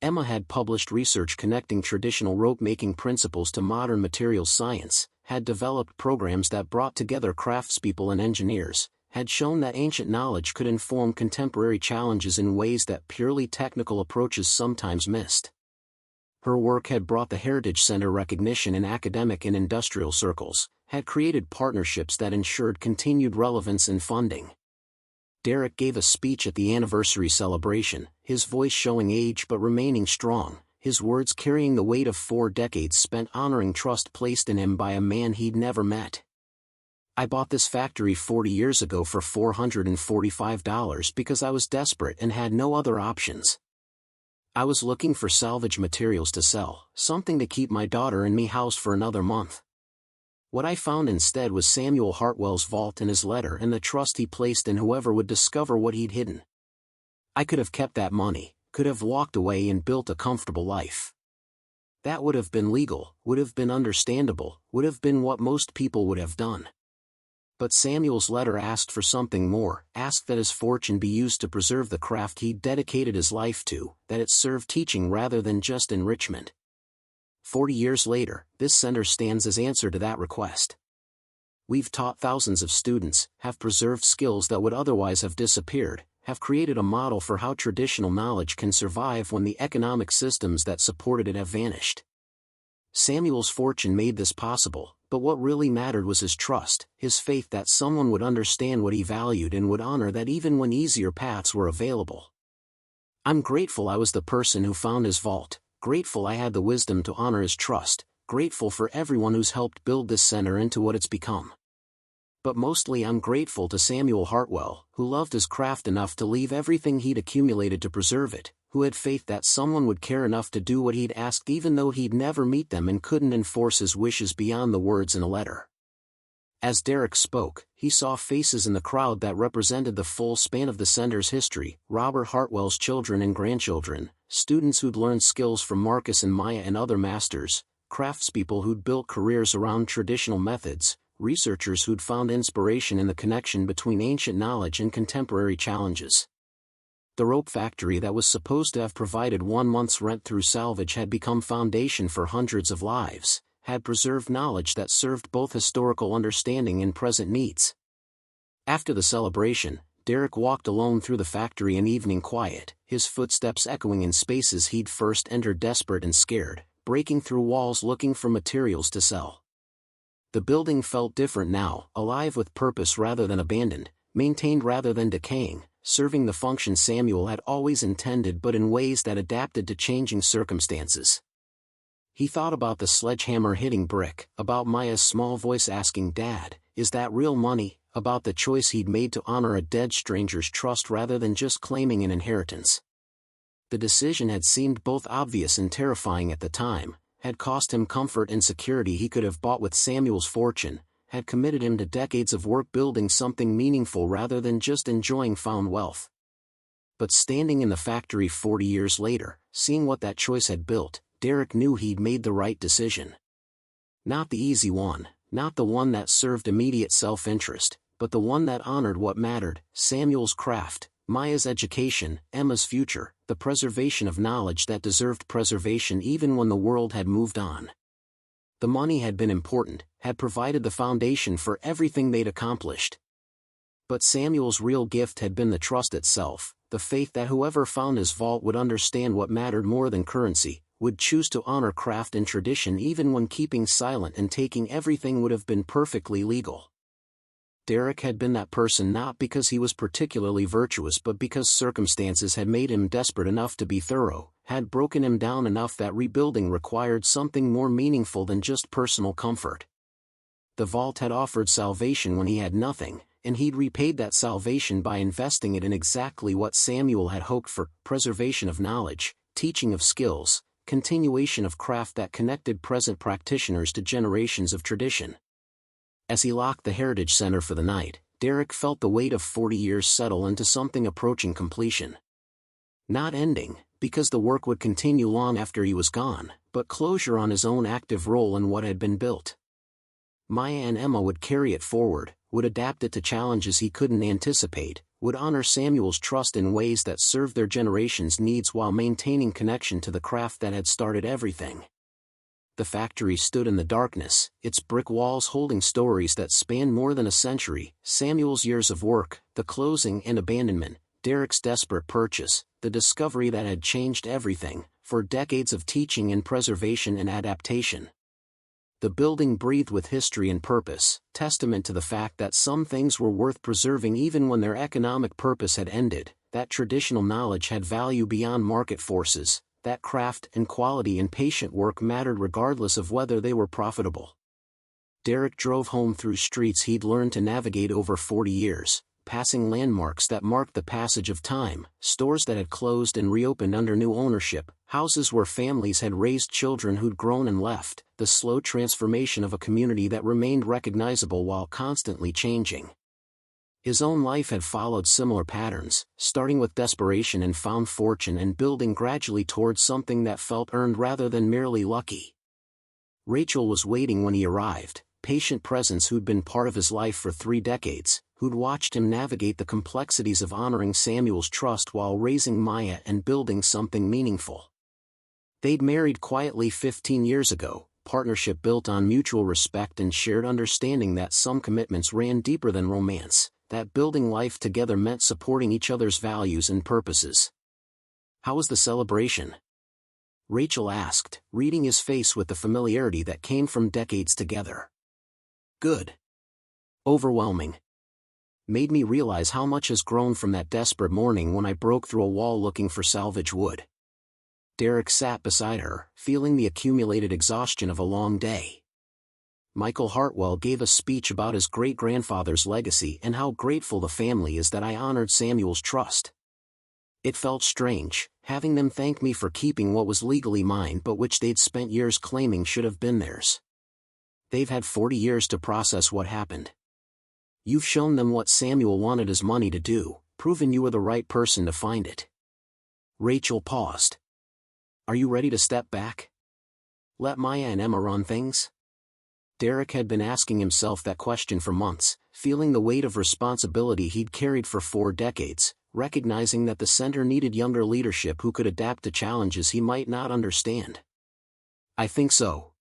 A: Emma had published research connecting traditional rope-making principles to modern materials science, had developed programs that brought together craftspeople and engineers, had shown that ancient knowledge could inform contemporary challenges in ways that purely technical approaches sometimes missed. Her work had brought the Heritage Center recognition in academic and industrial circles, had created partnerships that ensured continued relevance and funding. Derek gave a speech at the anniversary celebration, his voice showing age but remaining strong, his words carrying the weight of 4 decades spent honoring trust placed in him by a man he'd never met. I bought this factory 40 years ago for $445 because I was desperate and had no other options. I was looking for salvage materials to sell, something to keep my daughter and me housed for another month. What I found instead was Samuel Hartwell's vault and his letter and the trust he placed in whoever would discover what he'd hidden. I could have kept that money, could have walked away and built a comfortable life. That would have been legal, would have been understandable, would have been what most people would have done. But Samuel's letter asked for something more, asked that his fortune be used to preserve the craft he'd dedicated his life to, that it serve teaching rather than just enrichment. 40 years later, this center stands as answer to that request. We've taught thousands of students, have preserved skills that would otherwise have disappeared, have created a model for how traditional knowledge can survive when the economic systems that supported it have vanished. Samuel's fortune made this possible, but what really mattered was his trust, his faith that someone would understand what he valued and would honor that even when easier paths were available. I'm grateful I was the person who found his vault, grateful I had the wisdom to honor his trust, grateful for everyone who's helped build this center into what it's become. But mostly I'm grateful to Samuel Hartwell, who loved his craft enough to leave everything he'd accumulated to preserve it, who had faith that someone would care enough to do what he'd asked even though he'd never meet them and couldn't enforce his wishes beyond the words in a letter. As Derek spoke, he saw faces in the crowd that represented the full span of the sender's history: Robert Hartwell's children and grandchildren, students who'd learned skills from Marcus and Maya and other masters, craftspeople who'd built careers around traditional methods, researchers who'd found inspiration in the connection between ancient knowledge and contemporary challenges. The rope factory that was supposed to have provided 1 month's rent through salvage had become foundation for hundreds of lives, had preserved knowledge that served both historical understanding and present needs. After the celebration, Derek walked alone through the factory in evening quiet, his footsteps echoing in spaces he'd first entered desperate and scared, breaking through walls looking for materials to sell. The building felt different now, alive with purpose rather than abandoned, maintained rather than decaying, serving the function Samuel had always intended but in ways that adapted to changing circumstances. He thought about the sledgehammer hitting brick, about Maya's small voice asking, "Dad, is that real money?" About the choice he'd made to honor a dead stranger's trust rather than just claiming an inheritance. The decision had seemed both obvious and terrifying at the time, had cost him comfort and security he could have bought with Samuel's fortune, had committed him to decades of work building something meaningful rather than just enjoying found wealth. But standing in the factory 40 years later, seeing what that choice had built, Derek knew he'd made the right decision. Not the easy one, not the one that served immediate self-interest, but the one that honored what mattered: Samuel's craft, Maya's education, Emma's future, the preservation of knowledge that deserved preservation even when the world had moved on. The money had been important, had provided the foundation for everything they'd accomplished. But Samuel's real gift had been the trust itself, the faith that whoever found his vault would understand what mattered more than currency, would choose to honor craft and tradition even when keeping silent and taking everything would have been perfectly legal. Derek had been that person not because he was particularly virtuous but because circumstances had made him desperate enough to be thorough, had broken him down enough that rebuilding required something more meaningful than just personal comfort. The vault had offered salvation when he had nothing, and he'd repaid that salvation by investing it in exactly what Samuel had hoped for: preservation of knowledge, teaching of skills, continuation of craft that connected present practitioners to generations of tradition. As he locked the Heritage Center for the night, Derek felt the weight of 40 years settle into something approaching completion. Not ending, because the work would continue long after he was gone, but closure on his own active role in what had been built. Maya and Emma would carry it forward, would adapt it to challenges he couldn't anticipate, would honor Samuel's trust in ways that served their generation's needs while maintaining connection to the craft that had started everything. The factory stood in the darkness, its brick walls holding stories that spanned more than a century: Samuel's years of work, the closing and abandonment, Derek's desperate purchase, the discovery that had changed everything, for decades of teaching and preservation and adaptation. The building breathed with history and purpose, testament to the fact that some things were worth preserving even when their economic purpose had ended, that traditional knowledge had value beyond market forces, that craft and quality and patient work mattered regardless of whether they were profitable. Derek drove home through streets he'd learned to navigate over 40 years, passing landmarks that marked the passage of time, stores that had closed and reopened under new ownership, houses where families had raised children who'd grown and left, the slow transformation of a community that remained recognizable while constantly changing. His own life had followed similar patterns, starting with desperation and found fortune and building gradually towards something that felt earned rather than merely lucky. Rachel was waiting when he arrived, patient presence who'd been part of his life for 3 decades, who'd watched him navigate the complexities of honoring Samuel's trust while raising Maya and building something meaningful. They'd married quietly 15 years ago, partnership built on mutual respect and shared understanding that some commitments ran deeper than romance, that building life together meant supporting each other's values and purposes. "How was the celebration?" Rachel asked, reading his face with the familiarity that came from decades together. "Good. Overwhelming. Made me realize how much has grown from that desperate morning when I broke through a wall looking for salvage wood." Derek sat beside her, feeling the accumulated exhaustion of a long day. Michael Hartwell gave a speech about his great-grandfather's legacy and how grateful the family is that I honored Samuel's trust. It felt strange, having them thank me for keeping what was legally mine but which they'd spent years claiming should have been theirs. They've had 40 years to process what happened. You've shown them what Samuel wanted his money to do, proven you were the right person to find it. Rachel paused. Are you ready to step back? Let Maya and Emma run things? Derek had been asking himself that question for months, feeling the weight of responsibility he'd carried for 4 decades, recognizing that the center needed younger leadership who could adapt to challenges he might not understand. I think so.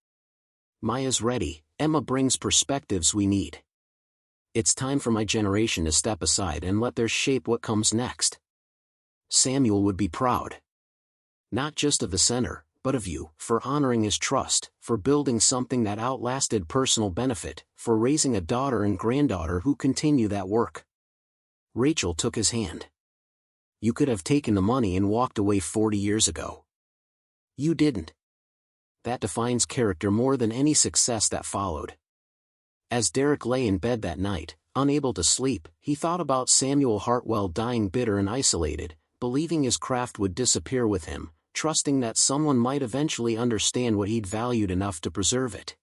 A: Maya's ready, Emma brings perspectives we need. It's time for my generation to step aside and let theirs shape what comes next. Samuel would be proud. Not just of the center, but of you, for honoring his trust, for building something that outlasted personal benefit, for raising a daughter and granddaughter who continue that work. Rachel took his hand. You could have taken the money and walked away 40 years ago. You didn't. That defines character more than any success that followed. As Derek lay in bed that night, unable to sleep, he thought about Samuel Hartwell dying bitter and isolated, believing his craft would disappear with him, trusting that someone might eventually understand what he'd valued enough to preserve it.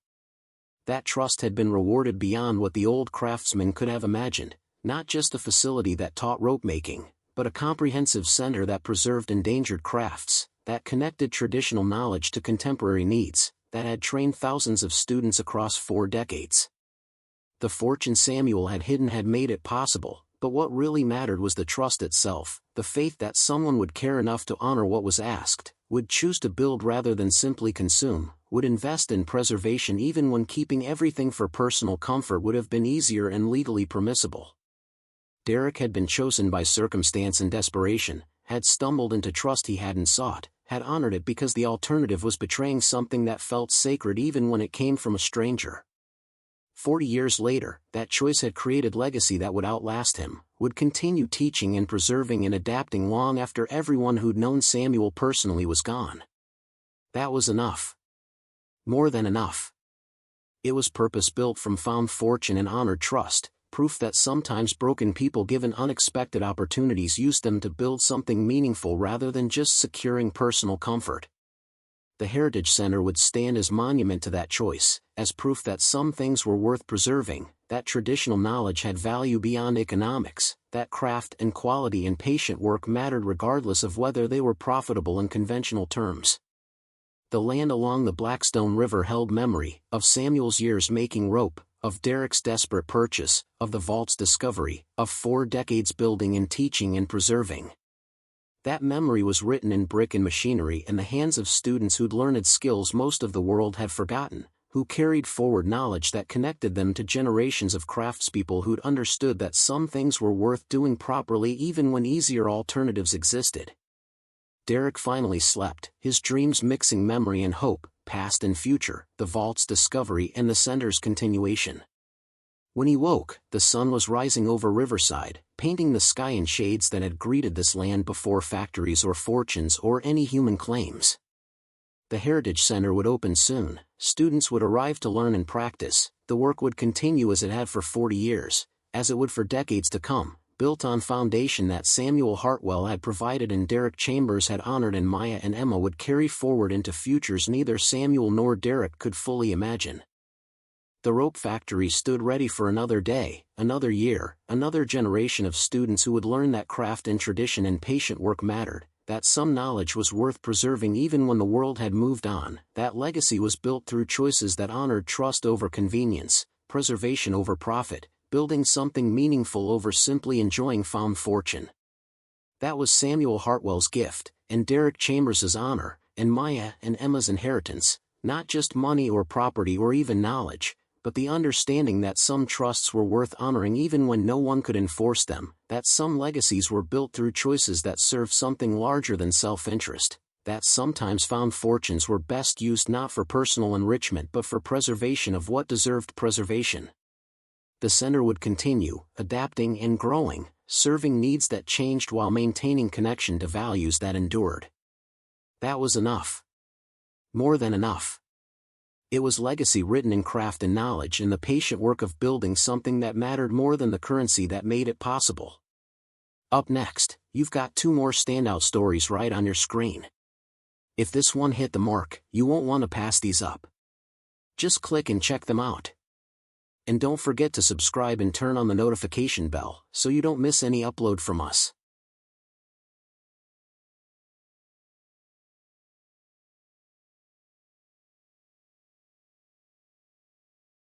A: That trust had been rewarded beyond what the old craftsman could have imagined, not just a facility that taught rope-making, but a comprehensive center that preserved endangered crafts, that connected traditional knowledge to contemporary needs, that had trained thousands of students across 4 decades. The fortune Samuel had hidden had made it possible, but what really mattered was the trust itself, the faith that someone would care enough to honor what was asked, would choose to build rather than simply consume, would invest in preservation even when keeping everything for personal comfort would have been easier and legally permissible. Derek had been chosen by circumstance and desperation, had stumbled into trust he hadn't sought, had honored it because the alternative was betraying something that felt sacred even when it came from a stranger. 40 years later, that choice had created legacy that would outlast him, would continue teaching and preserving and adapting long after everyone who'd known Samuel personally was gone. That was enough. More than enough. It was purpose-built from found fortune and honored trust, proof that sometimes broken people given unexpected opportunities used them to build something meaningful rather than just securing personal comfort. The Heritage Center would stand as monument to that choice, as proof that some things were worth preserving, that traditional knowledge had value beyond economics, that craft and quality and patient work mattered regardless of whether they were profitable in conventional terms. The land along the Blackstone River held memory of Samuel's years making rope, of Derek's desperate purchase, of the vault's discovery, of 4 decades building and teaching and preserving. That memory was written in brick and machinery in the hands of students who'd learned skills most of the world had forgotten, who carried forward knowledge that connected them to generations of craftspeople who'd understood that some things were worth doing properly even when easier alternatives existed. Derek finally slept, his dreams mixing memory and hope, past and future, the vault's discovery and the center's continuation. When he woke, the sun was rising over Riverside, painting the sky in shades that had greeted this land before factories or fortunes or any human claims. The Heritage Center would open soon, students would arrive to learn and practice, the work would continue as it had for 40 years, as it would for decades to come, built on foundation that Samuel Hartwell had provided and Derek Chambers had honored, and Maya and Emma would carry forward into futures neither Samuel nor Derek could fully imagine. The rope factory stood ready for another day, another year, another generation of students who would learn that craft and tradition and patient work mattered, that some knowledge was worth preserving even when the world had moved on, that legacy was built through choices that honored trust over convenience, preservation over profit, building something meaningful over simply enjoying found fortune. That was Samuel Hartwell's gift, and Derek Chambers' honor, and Maya and Emma's inheritance, not just money or property or even knowledge, but the understanding that some trusts were worth honoring even when no one could enforce them, that some legacies were built through choices that served something larger than self-interest, that sometimes found fortunes were best used not for personal enrichment but for preservation of what deserved preservation. The center would continue, adapting and growing, serving needs that changed while maintaining connection to values that endured. That was enough. More than enough. It was legacy written in craft and knowledge and the patient work of building something that mattered more than the currency that made it possible. Up next, you've got 2 more standout stories right on your screen. If this one hit the mark, you won't want to pass these up. Just click and check them out. And don't forget to subscribe and turn on the notification bell so you don't miss any upload from us.